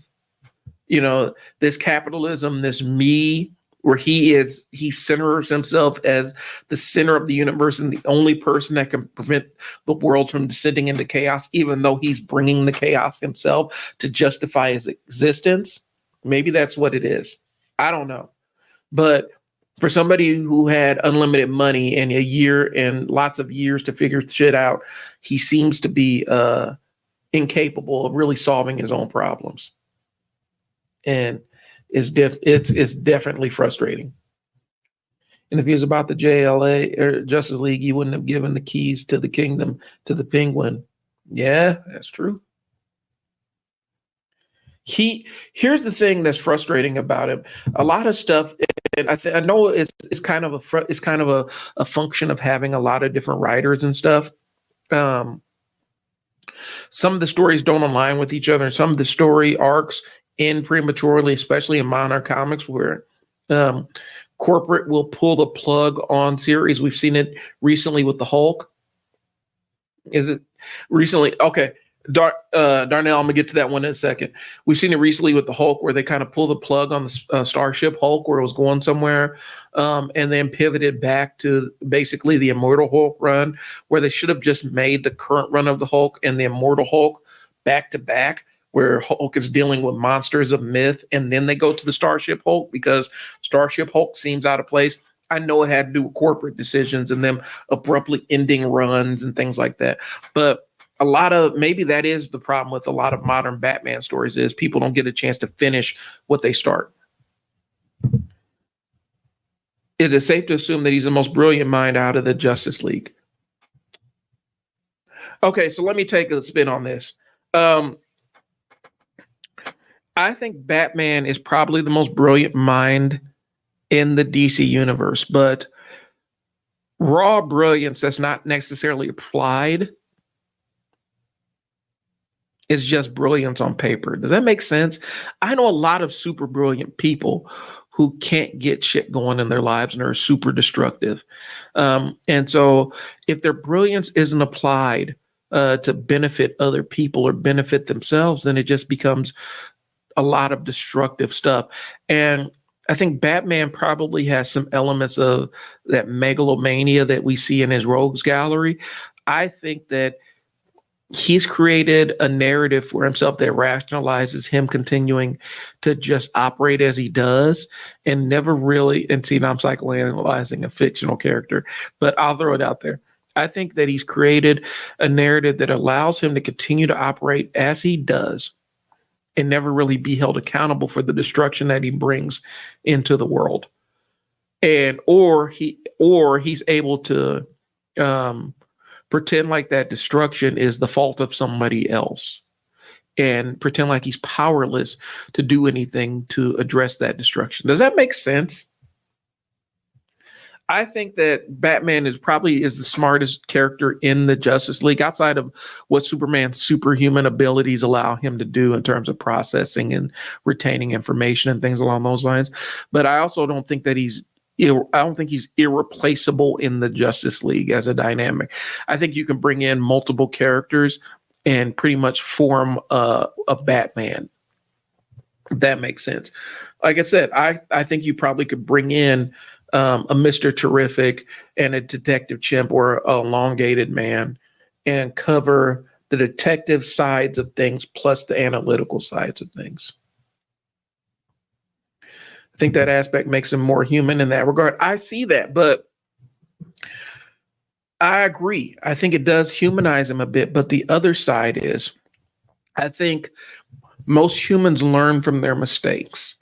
this capitalism, this me where he centers himself as the center of the universe and the only person that can prevent the world from descending into chaos, even though he's bringing the chaos himself to justify his existence. Maybe that's what it is. I don't know. But for somebody who had unlimited money and a year and lots of years to figure shit out, he seems to be incapable of really solving his own problems. And it's definitely frustrating. And if he was about the JLA or Justice League, he wouldn't have given the keys to the kingdom to the Penguin. Yeah, that's true. Here's the thing that's frustrating about him. A lot of stuff, and I know it's kind of a function of having a lot of different writers and stuff. Some of the stories don't align with each other. Some of the story arcs end prematurely, especially in modern comics, where corporate will pull the plug on series. We've seen it recently with the Hulk. Is it recently? Okay. Darnell, I'm gonna get to that one in a second. We've seen it recently with the Hulk, where they kind of pull the plug on the Starship Hulk, where it was going somewhere, and then pivoted back to basically the Immortal Hulk run, where they should have just made the current run of the Hulk and the Immortal Hulk back to back, where Hulk is dealing with monsters of myth, and then they go to the Starship Hulk, because Starship Hulk seems out of place. I know it had to do with corporate decisions and them abruptly ending runs and things like that, but maybe that is the problem with a lot of modern Batman stories, is people don't get a chance to finish what they start. It is safe to assume that he's the most brilliant mind out of the Justice League. Okay, so let me take a spin on this. I think Batman is probably the most brilliant mind in the DC universe, but raw brilliance that's not necessarily applied is just brilliance on paper. Does that make sense? I know a lot of super brilliant people who can't get shit going in their lives and are super destructive. And so if their brilliance isn't applied to benefit other people or benefit themselves, then it just becomes a lot of destructive stuff. And I think Batman probably has some elements of that megalomania that we see in his rogues gallery. I think that he's created a narrative for himself that rationalizes him continuing to just operate as he does and never really, and see, now I'm psychoanalyzing a fictional character, but I'll throw it out there. I think that he's created a narrative that allows him to continue to operate as he does and never really be held accountable for the destruction that he brings into the world. And or he's able to pretend like that destruction is the fault of somebody else and pretend like he's powerless to do anything to address that destruction. Does that make sense? I think that Batman is the smartest character in the Justice League, outside of what Superman's superhuman abilities allow him to do in terms of processing and retaining information and things along those lines. But I also don't think that he's irreplaceable in the Justice League as a dynamic. I think you can bring in multiple characters and pretty much form a Batman, if that makes sense. Like I said, I think you probably could bring in a Mr. Terrific and a Detective Chimp or a Elongated Man and cover the detective sides of things plus the analytical sides of things. I think that aspect makes him more human in that regard. I see that, but I agree. I think it does humanize him a bit, but the other side is, I think most humans learn from their mistakes,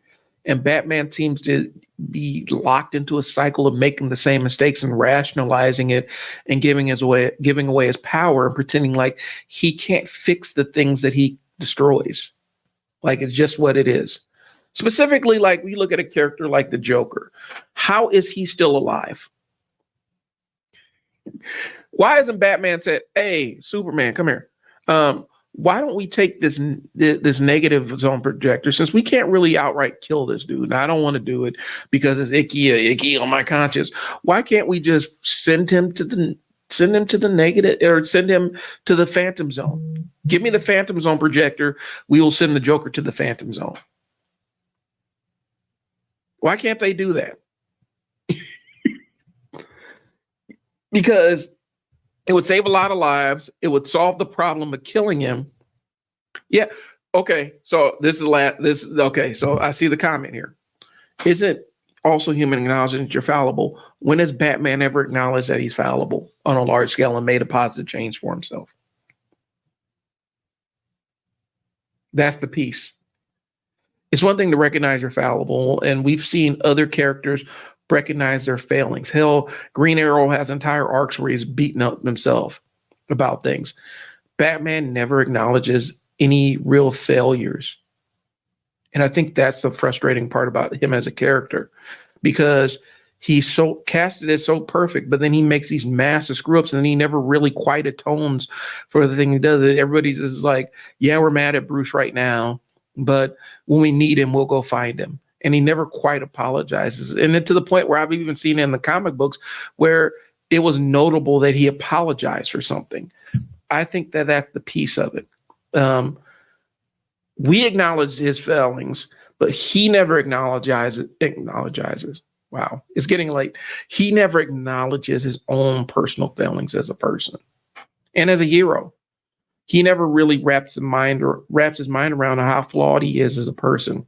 and Batman seems to be locked into a cycle of making the same mistakes and rationalizing it and giving away his power and pretending like he can't fix the things that he destroys. Like it's just what it is. Specifically, like we look at a character like the Joker. How is he still alive? Why hasn't Batman said, "Hey, Superman, come here. Why don't we take this negative zone projector, since we can't really outright kill this dude? And I don't want to do it because it's icky on my conscience. Why can't we just send him to the negative, or send him to the Phantom Zone? Give me the Phantom Zone projector. We will send the Joker to the Phantom Zone." Why can't they do that? Because it would save a lot of lives. It would solve the problem of killing him. Yeah. Okay. So this is okay. So I see the comment here. Is it also human acknowledging that you're fallible? When has Batman ever acknowledged that he's fallible on a large scale and made a positive change for himself? That's the piece. It's one thing to recognize you're fallible, and we've seen other characters recognize their failings. Hell, Green Arrow has entire arcs where he's beaten up himself about things. Batman never acknowledges any real failures. And I think that's the frustrating part about him as a character, because he's so casted as so perfect, but then he makes these massive screw ups and he never really quite atones for the thing he does. Everybody's just like, yeah, we're mad at Bruce right now, but when we need him, we'll go find him. And he never quite apologizes. And then to the point where I've even seen it in the comic books where it was notable that he apologized for something. I think that that's the piece of it. We acknowledge his failings, but he never acknowledges. Wow, it's getting late. He never acknowledges his own personal failings as a person and as a hero. He never really wraps his mind around how flawed he is as a person.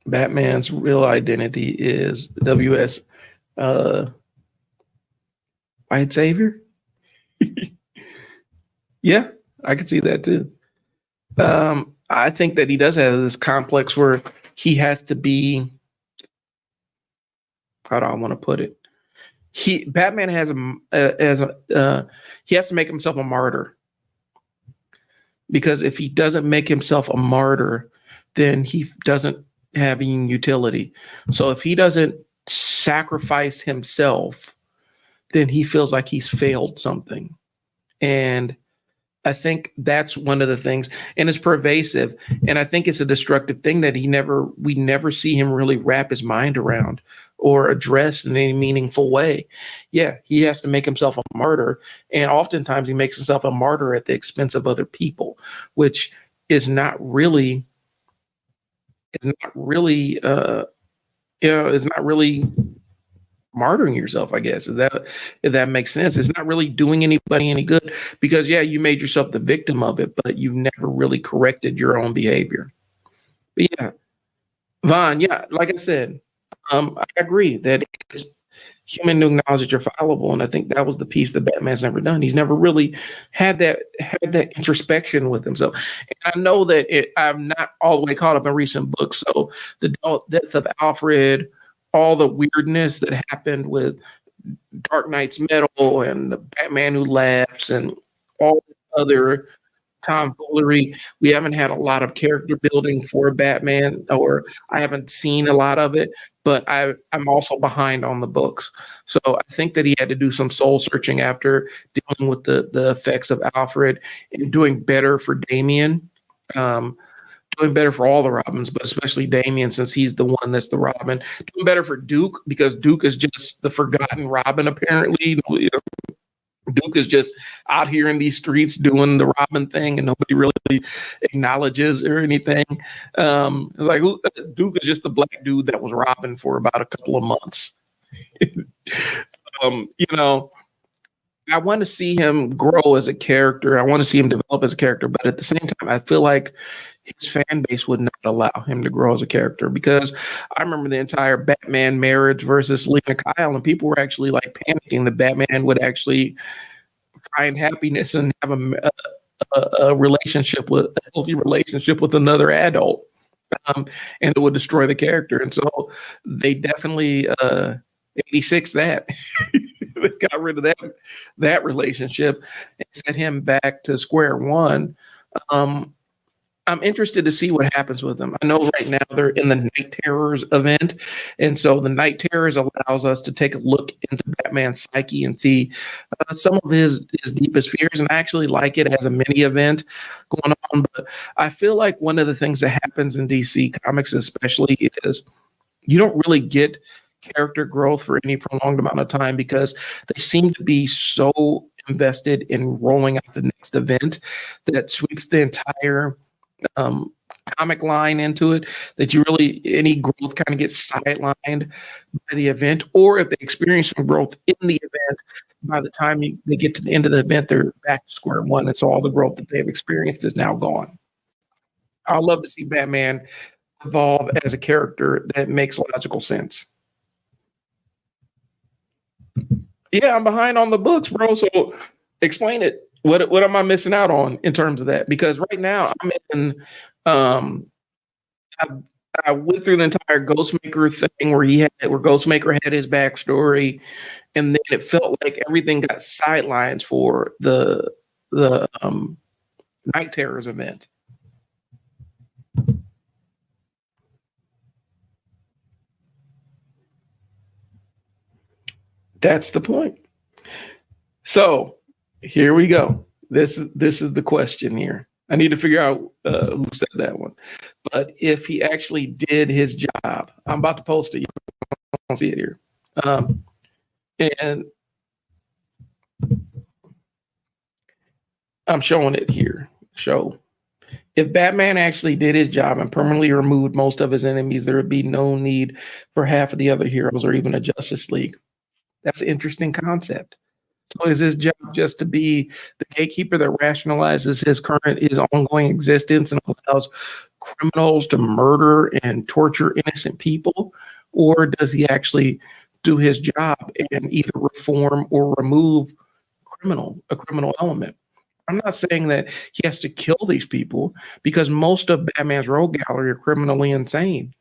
Batman's real identity is WS White Savior. Yeah, I can see that too. I think that he does have this complex where he has to be, how do I want to put it? Batman has he has to make himself a martyr, because if he doesn't make himself a martyr, then he doesn't have any utility. So if he doesn't sacrifice himself, then he feels like he's failed something. And I think that's one of the things, and it's pervasive. And I think it's a destructive thing that we never see him really wrap his mind around or address in any meaningful way. Yeah, he has to make himself a martyr. And oftentimes he makes himself a martyr at the expense of other people, which is not really martyring yourself, I guess, if that makes sense. It's not really doing anybody any good, because yeah, you made yourself the victim of it, but you've never really corrected your own behavior. But yeah, Vaughn, yeah, like I said, I agree that it's human to acknowledge that you're fallible, and I think that was the piece that Batman's never done. He's never really had that introspection with himself. And I know that I'm not all the way caught up in recent books, so the death of Alfred, all the weirdness that happened with Dark Knight's Metal and the Batman Who Laughs and all the other tomfoolery. We haven't had a lot of character building for Batman, or I haven't seen a lot of it, but I'm also behind on the books. So I think that he had to do some soul searching after dealing with the effects of Alfred and doing better for Damian. Doing better for all the Robins, but especially Damian, since he's the one that's the Robin. Doing better for Duke, because Duke is just the forgotten Robin, apparently. Duke is just out here in these streets doing the Robin thing, and nobody really acknowledges or anything. It's like Duke is just the black dude that was Robin for about a couple of months. You know, I want to see him grow as a character. I want to see him develop as a character, but at the same time, I feel like his fan base would not allow him to grow as a character, because I remember the entire Batman marriage versus Lena Kyle, and people were actually like panicking that Batman would actually find happiness and have a relationship with a healthy relationship with another adult, and it would destroy the character. And so they definitely 86 that. They got rid of that relationship and set him back to square one. I'm interested to see what happens with them. I know right now they're in the Night Terrors event, and so the Night Terrors allows us to take a look into Batman's psyche and see some of his deepest fears. And I actually like it as a mini event going on. But I feel like one of the things that happens in DC Comics, especially, is you don't really get character growth for any prolonged amount of time, because they seem to be so invested in rolling out the next event that sweeps the entire um, comic line into it, that you really any growth kind of gets sidelined by the event, or if they experience some growth in the event, by the time they get to the end of the event, they're back to square one, and so all the growth that they've experienced is now gone. I love to see Batman evolve as a character that makes logical sense. Yeah, I'm behind on the books, bro. So explain it. What am I missing out on in terms of that? Because right now I'm in um I, I went through the entire Ghostmaker thing where Ghostmaker had his backstory, and then it felt like everything got sidelines for the Night Terrors event. That's the point. So here we go. This is the question here. I need to figure out who said that one. But if he actually did his job, I'm about to post it. You don't see it here. And I'm showing it here. Show. If Batman actually did his job and permanently removed most of his enemies, there would be no need for half of the other heroes or even a Justice League. That's an interesting concept. So is his job just to be the gatekeeper that rationalizes his ongoing existence and allows criminals to murder and torture innocent people? Or does he actually do his job and either reform or remove a criminal element? I'm not saying that he has to kill these people, because most of Batman's rogue gallery are criminally insane.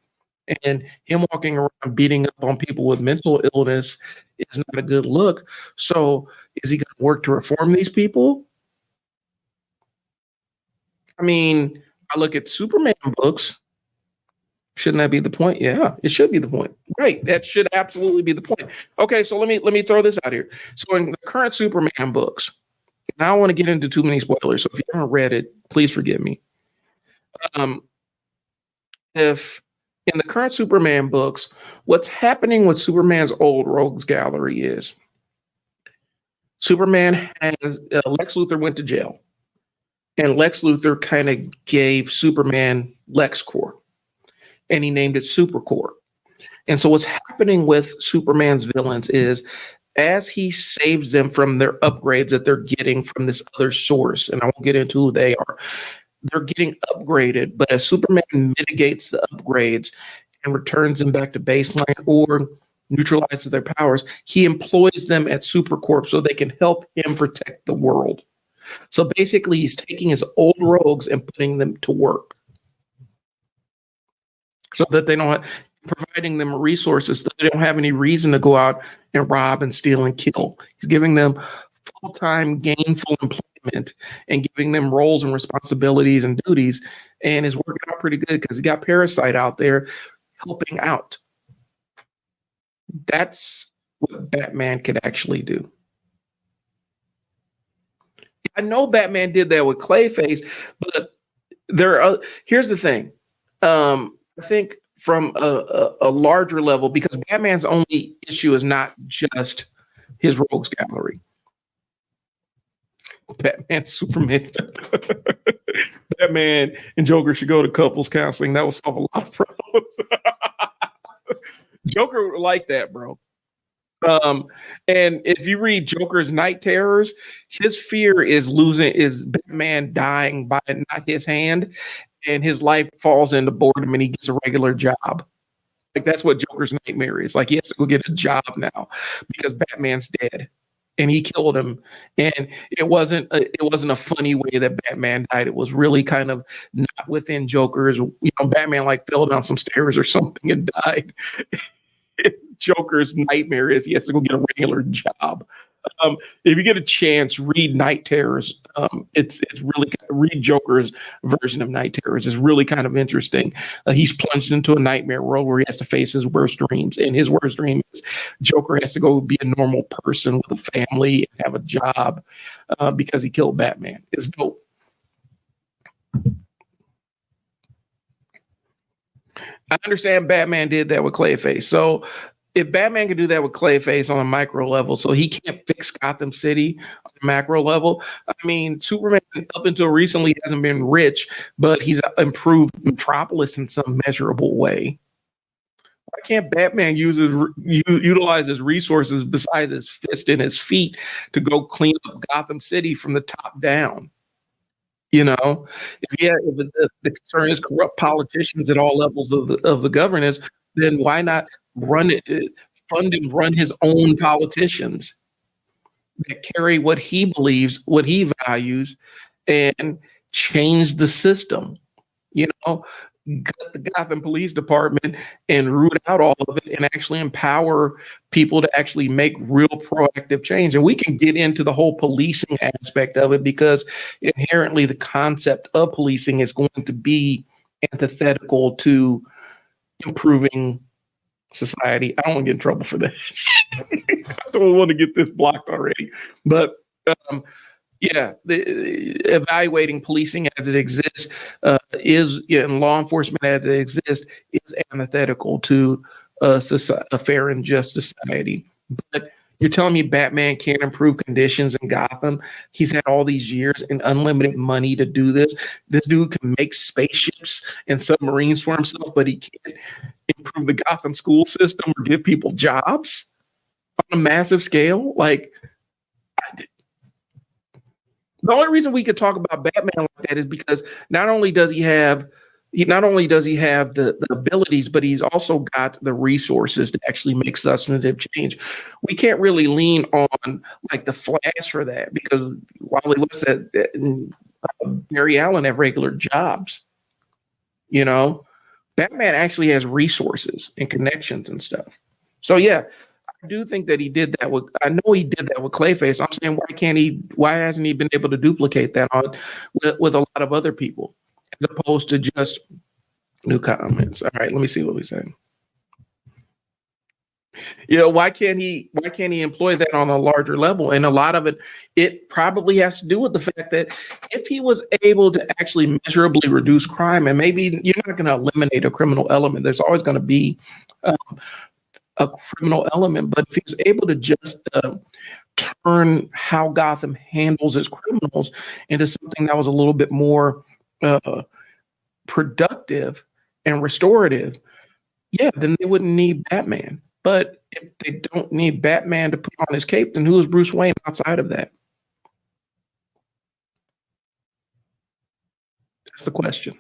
And him walking around beating up on people with mental illness is not a good look. So is he going to work to reform these people? I mean, I look at Superman books. Shouldn't that be the point? Yeah, it should be the point. Right. That should absolutely be the point. Okay, so let me throw this out here. So in the current Superman books, and I don't want to get into too many spoilers. So if you haven't read it, please forgive me. Um, if in the current Superman books, what's happening with Superman's old rogues gallery is Superman has Lex Luthor went to jail, and Lex Luthor kind of gave Superman LexCorp, and he named it Supercorp. And so what's happening with Superman's villains is, as he saves them from their upgrades that they're getting from this other source, and I won't get into who they are, they're getting upgraded. But as Superman mitigates the upgrades and returns them back to baseline or neutralizes their powers, he employs them at Supercorp so they can help him protect the world. So basically, he's taking his old rogues and putting them to work so that they don't providing them resources so they don't have any reason to go out and rob and steal and kill. He's giving them full-time gainful employment and giving them roles and responsibilities and duties, and is working out pretty good because he got Parasite out there helping out. That's what Batman could actually do. I know Batman did that with Clayface, but here's the thing. I think from a larger level, because Batman's only issue is not just his rogues gallery. Batman, Superman, Batman, and Joker should go to couples counseling. That would solve a lot of problems. Joker would like that, bro. And if you read Joker's Night Terrors, his fear is Batman dying by not his hand, and his life falls into boredom, and he gets a regular job. Like, that's what Joker's nightmare is. Like, he has to go get a job now because Batman's dead, and he killed him. And it wasn't a funny way that Batman died. It was really kind of not within Joker's. Batman like fell down some stairs or something and died. Joker's nightmare is he has to go get a regular job. If you get a chance, read Night Terrors. It's really read Joker's version of Night Terrors. It's really kind of interesting. He's plunged into a nightmare world where he has to face his worst dreams, and his worst dream is Joker has to go be a normal person with a family and have a job because he killed Batman. It's dope. I understand Batman did that with Clayface. So if Batman can do that with Clayface on a micro level, so he can't fix Gotham City on a macro level. I mean, Superman up until recently hasn't been rich, but he's improved Metropolis in some measurable way. Why can't Batman utilize his resources besides his fist and his feet to go clean up Gotham City from the top down? You know, if the concern is corrupt politicians at all levels of the governance, then why not run it, fund and run his own politicians that carry what he believes, what he values, and change the system? You know, gut the Gotham Police Department and root out all of it and actually empower people to actually make real proactive change. And we can get into the whole policing aspect of it because inherently the concept of policing is going to be antithetical to improving society. I don't want to get in trouble for that. I don't want to get this blocked already. But yeah, evaluating policing as it exists is, and law enforcement as it exists is antithetical to a fair and just society. But you're telling me Batman can't improve conditions in Gotham? He's had all these years and unlimited money to do this. This dude can make spaceships and submarines for himself, but he can't improve the Gotham school system or give people jobs on a massive scale. Like, the only reason we could talk about Batman like that is because not only does he have the abilities, but he's also got the resources to actually make substantive change. We can't really lean on like the Flash for that because Wally West said Barry Allen have regular jobs. You know, Batman actually has resources and connections and stuff. So yeah, I do think that he did that with. I know he did that with Clayface. I'm saying why can't he? Why hasn't he been able to duplicate that on with a lot of other people, as opposed to just new comments? All right, let me see what we say. You know, why can't he? Why can't he employ that on a larger level? And a lot of it probably has to do with the fact that if he was able to actually measurably reduce crime, and maybe you're not going to eliminate a criminal element. There's always going to be a criminal element, but if he was able to just turn how Gotham handles its criminals into something that was a little bit more productive and restorative, yeah, then they wouldn't need Batman. But if they don't need Batman to put on his cape, then who is Bruce Wayne outside of that? That's the question.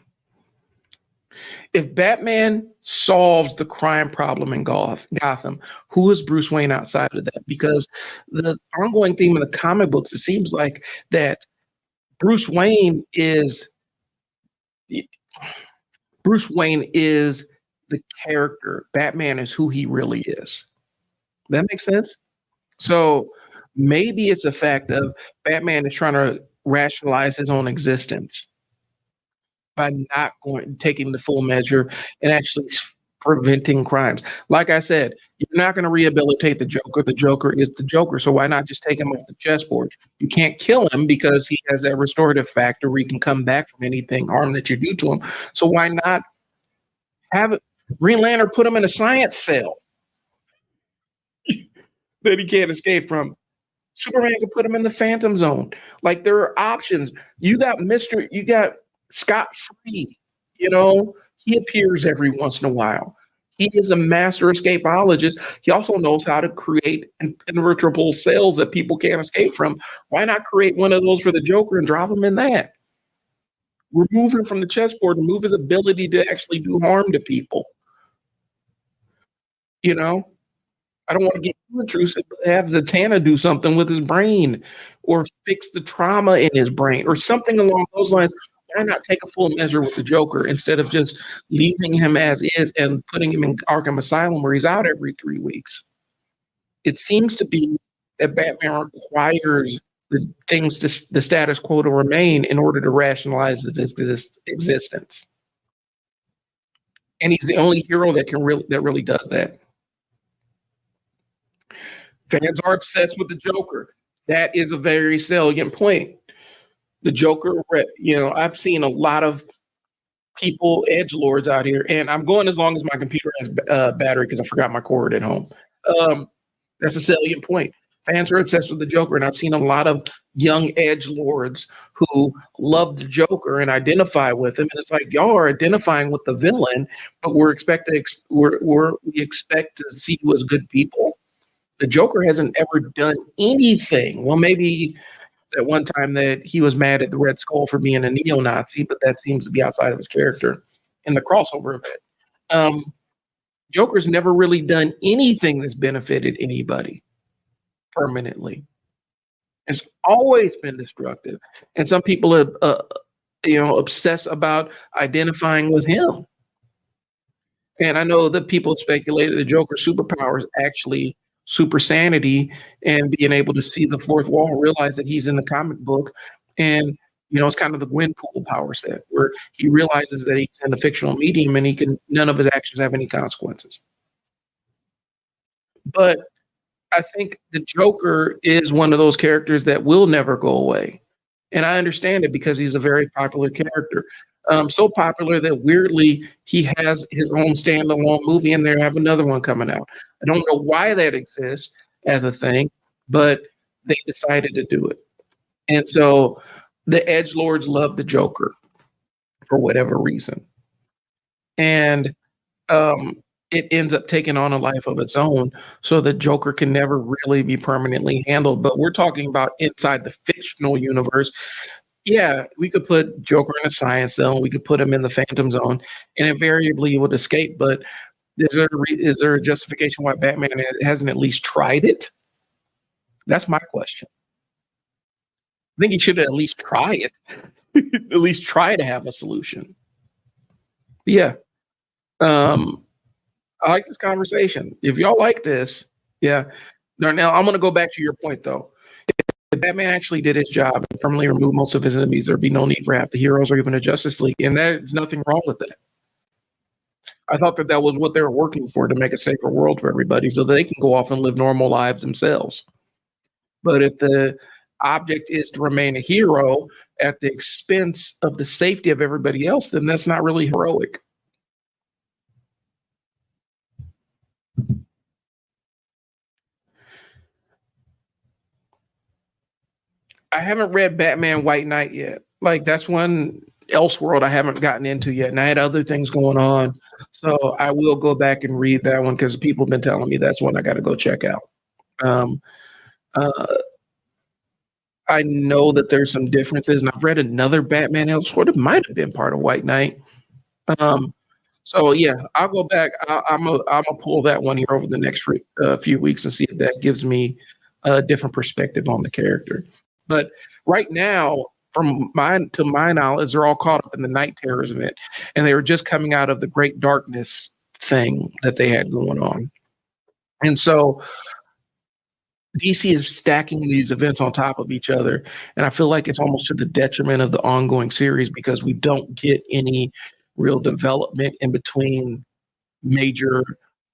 If Batman solves the crime problem in Gotham, who is Bruce Wayne outside of that? Because the ongoing theme of the comic books, it seems like that Bruce Wayne is Bruce Wayne is the character. Batman is who he really is. That makes sense? So maybe it's a fact of Batman is trying to rationalize his own existence by not taking the full measure and actually preventing crimes. Like I said, you're not going to rehabilitate the Joker. The Joker is the Joker. So why not just take him off the chessboard? You can't kill him because he has that restorative factor where he can come back from anything harm that you do to him. So why not have it? Green Lantern put him in a science cell that he can't escape from. Superman can put him in the Phantom Zone. Like there are options. You got Scott Free, he appears every once in a while. He is a master escapologist. He also knows how to create impenetrable cells that people can't escape from. Why not create one of those for the Joker and drop him in that? Remove him from the chessboard, remove his ability to actually do harm to people. I don't want to get too intrusive, but have Zatanna do something with his brain or fix the trauma in his brain or something along those lines. Why not take a full measure with the Joker instead of just leaving him as is and putting him in Arkham Asylum where he's out every 3 weeks? It seems to be that Batman requires the status quo to remain in order to rationalize this existence. And he's the only hero that really does that. Fans are obsessed with the Joker. That is a very salient point. The Joker, I've seen a lot of people, edgelords out here, and I'm going as long as my computer has battery because I forgot my cord at home. Um, that's a salient point. Fans are obsessed with the Joker, and I've seen a lot of young edge lords who love the Joker and identify with him. And it's like y'all are identifying with the villain, but we expect to see you as good people. The Joker hasn't ever done anything. Well, maybe at one time that he was mad at the Red Skull for being a neo-Nazi, but that seems to be outside of his character in the crossover event. Um, Joker's never really done anything that's benefited anybody permanently. It's always been destructive, and some people are, obsess about identifying with him. And I know that people speculated the Joker's superpower is actually super sanity and being able to see the fourth wall and realize that he's in the comic book. And, it's kind of the Gwenpool power set where he realizes that he's in the fictional medium and none of his actions have any consequences. But I think the Joker is one of those characters that will never go away. And I understand it because he's a very popular character. So popular that weirdly he has his own standalone movie and they have another one coming out. I don't know why that exists as a thing, but they decided to do it. And so the edgelords love the Joker for whatever reason. And it ends up taking on a life of its own. So the Joker can never really be permanently handled. But we're talking about inside the fictional universe. Yeah, we could put Joker in a science zone. We could put him in the Phantom Zone, and invariably he would escape. But is there a justification why Batman hasn't at least tried it? That's my question. I think he should at least try it. At least try to have a solution. Yeah. I like this conversation. If y'all like this, yeah. Now I'm going to go back to your point though. If Batman actually did his job and permanently removed most of his enemies, there'd be no need for half the heroes or even a Justice League, and there's nothing wrong with that. I thought that was what they were working for, to make a safer world for everybody, so they can go off and live normal lives themselves. But if the object is to remain a hero at the expense of the safety of everybody else, then that's not really heroic. I haven't read Batman White Knight yet. Like that's one Elseworld I haven't gotten into yet, and I had other things going on, so I will go back and read that one because people have been telling me that's one I got to go check out. Um, uh, I know that there's some differences, and I've read another Batman Elseworld. It might have been part of White Knight. Um, so yeah, I'll go back. I'm gonna pull that one here over the next few weeks and see if that gives me a different perspective on the character. But right now, to my knowledge, they're all caught up in the Night Terrors event, and they were just coming out of the Great Darkness thing that they had going on. And so DC is stacking these events on top of each other, and I feel like it's almost to the detriment of the ongoing series because we don't get any real development in between major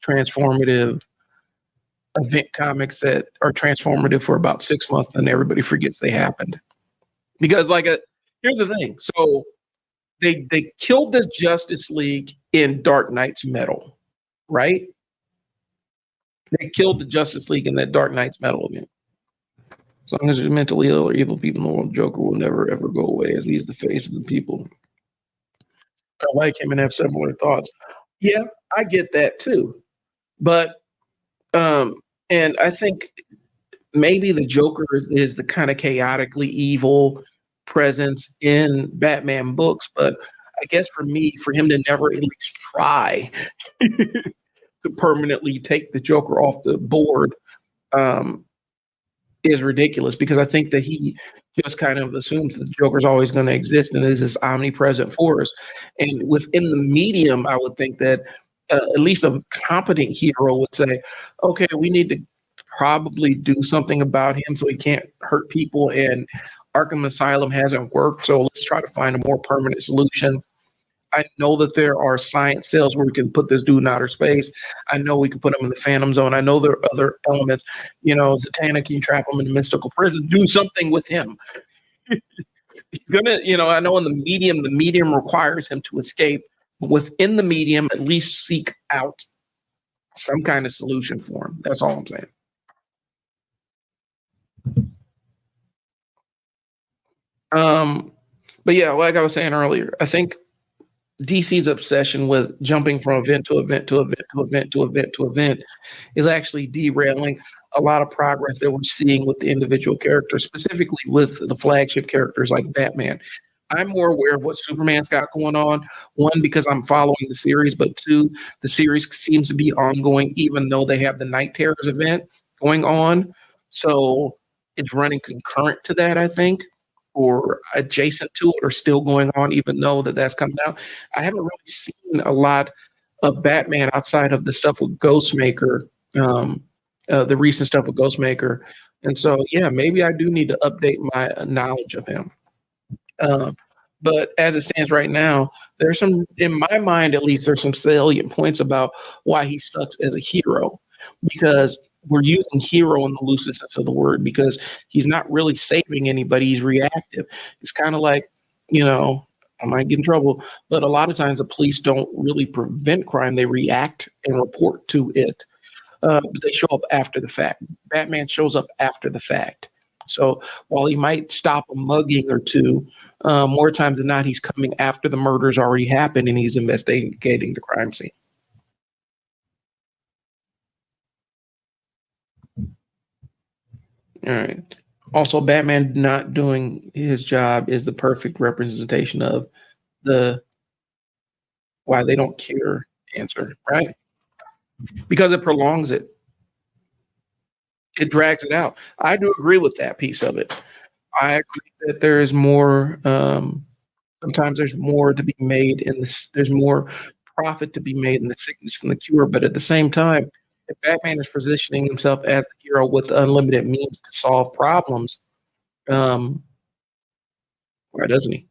transformative event comics that are transformative for about 6 months, and everybody forgets they happened. Because here's the thing. So they killed the Justice League in Dark Knight's Metal, right? They killed the Justice League in that Dark Knight's Metal event. As long as there's mentally ill or evil people in the world, Joker will never ever go away as he's the face of the people. I like him and have similar thoughts. Yeah, I get that too. But and I think maybe the Joker is the kind of chaotically evil presence in Batman books, but I guess for him to never at least try to permanently take the Joker off the board is ridiculous because I think that he just kind of assumes that the Joker's always going to exist and is this omnipresent force. And within the medium, I would think that at least a competent hero would say, okay, we need to probably do something about him so he can't hurt people. And Arkham Asylum hasn't worked, so let's try to find a more permanent solution. I know that there are science cells where we can put this dude in outer space. I know we can put him in the Phantom Zone. I know there are other elements. Zatanna, can you trap him in a mystical prison? Do something with him. He's gonna, I know in the medium requires him to escape. But within the medium, at least seek out some kind of solution for him. That's all I'm saying. Um, but yeah, like I was saying earlier, I think DC's obsession with jumping from event to event to event to event to event to event is actually derailing a lot of progress that we're seeing with the individual characters, specifically with the flagship characters like Batman. I'm more aware of what Superman's got going on. One, because I'm following the series, but two, the series seems to be ongoing, even though they have the Night Terrors event going on. So it's running concurrent to that, I think, or adjacent to it, or still going on, even though that's coming out. I haven't really seen a lot of Batman outside of the stuff with Ghostmaker, the recent stuff with Ghostmaker. And so, yeah, maybe I do need to update my knowledge of him. Um, but as it stands right now, there's some, in my mind at least, there's some salient points about why he sucks as a hero, because we're using hero in the loosest sense of the word, because he's not really saving anybody. He's reactive. It's kind of like, you know, I might get in trouble, but a lot of times the police don't really prevent crime; they react and report to it. But they show up after the fact. Batman shows up after the fact. So while he might stop a mugging or two, more times than not, he's coming after the murder's already happened and he's investigating the crime scene. All right. Also, Batman not doing his job is the perfect representation of the why they don't cure cancer, right? Because it prolongs it. It drags it out. I do agree with that piece of it. I agree that there is more. Sometimes there's more to be made in this. There's more profit to be made in the sickness than the cure. But at the same time, if Batman is positioning himself as the hero with unlimited means to solve problems, um, why doesn't he?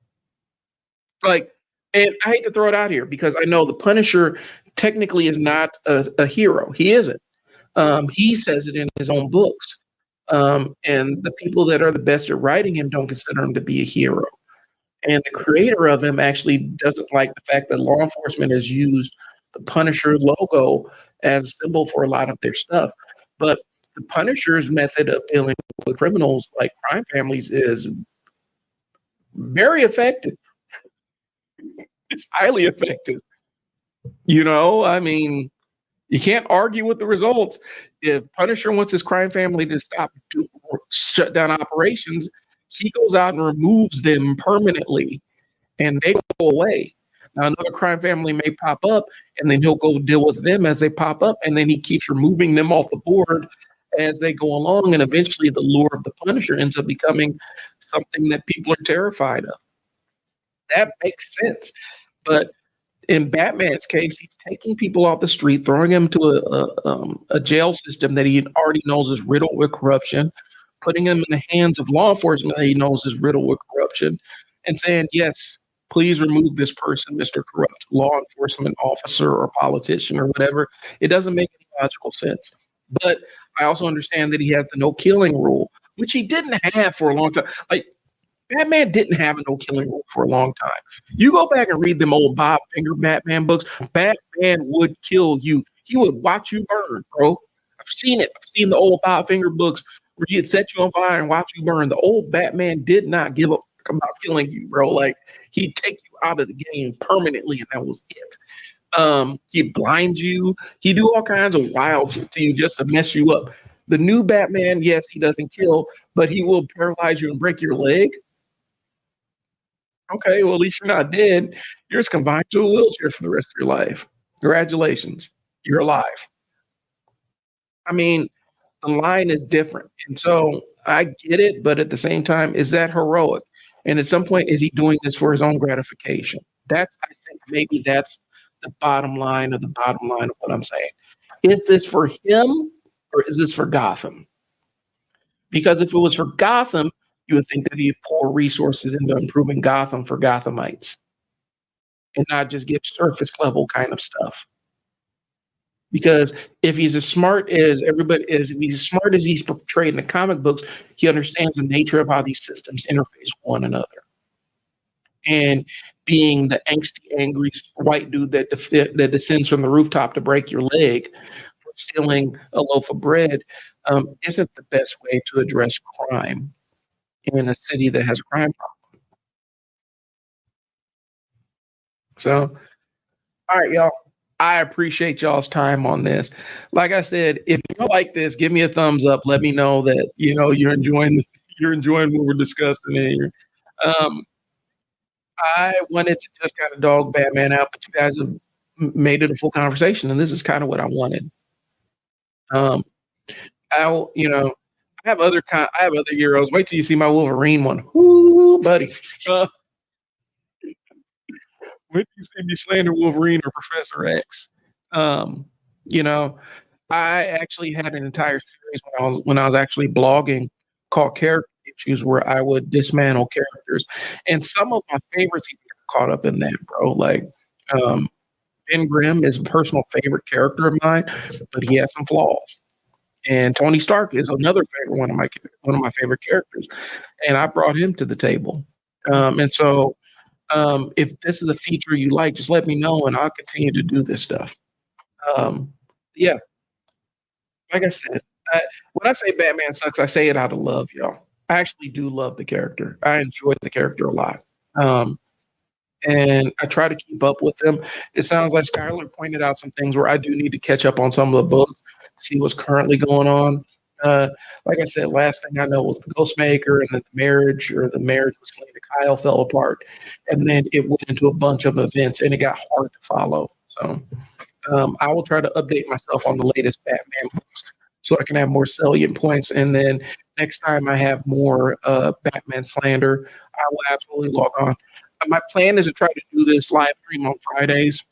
Like, and I hate to throw it out here because I know the Punisher technically is not a hero. He isn't. He says it in his own books. And the people that are the best at writing him don't consider him to be a hero. And the creator of him actually doesn't like the fact that law enforcement has used the Punisher logo as a symbol for a lot of their stuff. But the Punisher's method of dealing with criminals like crime families is very effective. It's highly effective. I mean, you can't argue with the results. If Punisher wants his crime family to shut down operations, he goes out and removes them permanently, and they go away. Now another crime family may pop up, and then he'll go deal with them as they pop up, and then he keeps removing them off the board as they go along, and eventually the lure of the Punisher ends up becoming something that people are terrified of. That makes sense, but in Batman's case, he's taking people off the street, throwing them to a jail system that he already knows is riddled with corruption, putting them in the hands of law enforcement that he knows is riddled with corruption, and saying, yes, please remove this person, Mr. Corrupt law enforcement officer or politician or whatever. It doesn't make any logical sense. But I also understand that he has the no killing rule, which he didn't have for a long time. Like, Batman didn't have a no killing rule for a long time. You go back and read them old Bob Finger Batman books. Batman would kill you. He would watch you burn, bro. I've seen it. I've seen the old Bob Finger books where he'd set you on fire and watch you burn. The old Batman did not give a fuck about killing you, bro. Like, he'd take you out of the game permanently, and that was it. He'd blind you. He'd do all kinds of wild shit to you just to mess you up. The new Batman, yes, he doesn't kill, but he will paralyze you and break your leg. Okay, well, at least you're not dead. You're just confined to a wheelchair for the rest of your life. Congratulations, you're alive. I mean, the line is different. And so I get it, but at the same time, is that heroic? And at some point, is he doing this for his own gratification? I think maybe that's the bottom line of the bottom line of what I'm saying. Is this for him or is this for Gotham? Because if it was for Gotham, you would think that he'd pour resources into improving Gotham for Gothamites and not just give surface level kind of stuff. Because if he's as smart as everybody is, if he's as smart as he's portrayed in the comic books, he understands the nature of how these systems interface with one another. And being the angsty, angry white dude that descends from the rooftop to break your leg, stealing a loaf of bread isn't the best way to address crime in a city that has a crime problem. So, all right, y'all. I appreciate y'all's time on this. Like I said, if you like this, give me a thumbs up. Let me know that you're enjoying what we're discussing here. Um, I wanted to just kind of dog Batman out, but you guys have made it a full conversation, and this is kind of what I wanted. Um, I have other heroes. Wait till you see my Wolverine one. Whoo, buddy. Uh, Wait till you see me slander Wolverine or Professor X. Um, you know, I actually had an entire series when I was actually blogging called Character Issues, where I would dismantle characters, and some of my favorites even got caught up in that, bro. Like um, Ben Grimm is a personal favorite character of mine, but he has some flaws. And Tony Stark is another favorite one of my favorite characters, and I brought him to the table. And so, if this is a feature you like, just let me know, and I'll continue to do this stuff. Um, yeah, like I said, when I say Batman sucks, I say it out of love, y'all. I actually do love the character. I enjoy the character a lot. Um, and I try to keep up with them. It sounds like Skylar pointed out some things where I do need to catch up on some of the books, see what's currently going on. Uh, like I said, last thing I know was the Ghostmaker, and then the marriage with Selena Kyle fell apart, and then it went into a bunch of events, and it got hard to follow. So I will try to update myself on the latest Batman so I can have more salient points. And then next time I have more Batman slander, I will absolutely log on. My plan is to try to do this live stream on Fridays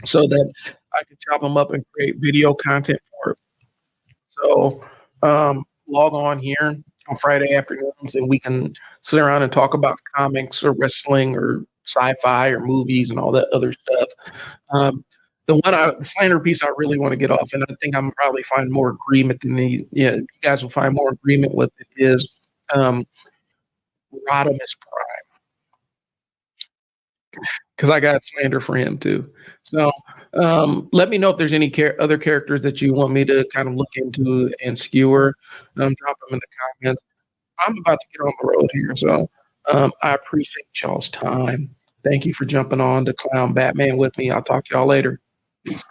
so that I can chop them up and create video content for it. So log on here on Friday afternoons and we can sit around and talk about comics or wrestling or sci-fi or movies and all that other stuff. Um, the slander piece I really want to get off, and I think I'm probably find more agreement than you guys will find more agreement with it is um, Rodimus Prime, because I got slander for him too. So let me know if there's any other characters that you want me to kind of look into and skewer. Drop them in the comments. I'm about to get on the road here, so I appreciate y'all's time. Thank you for jumping on to clown Batman with me. I'll talk to y'all later. Peace.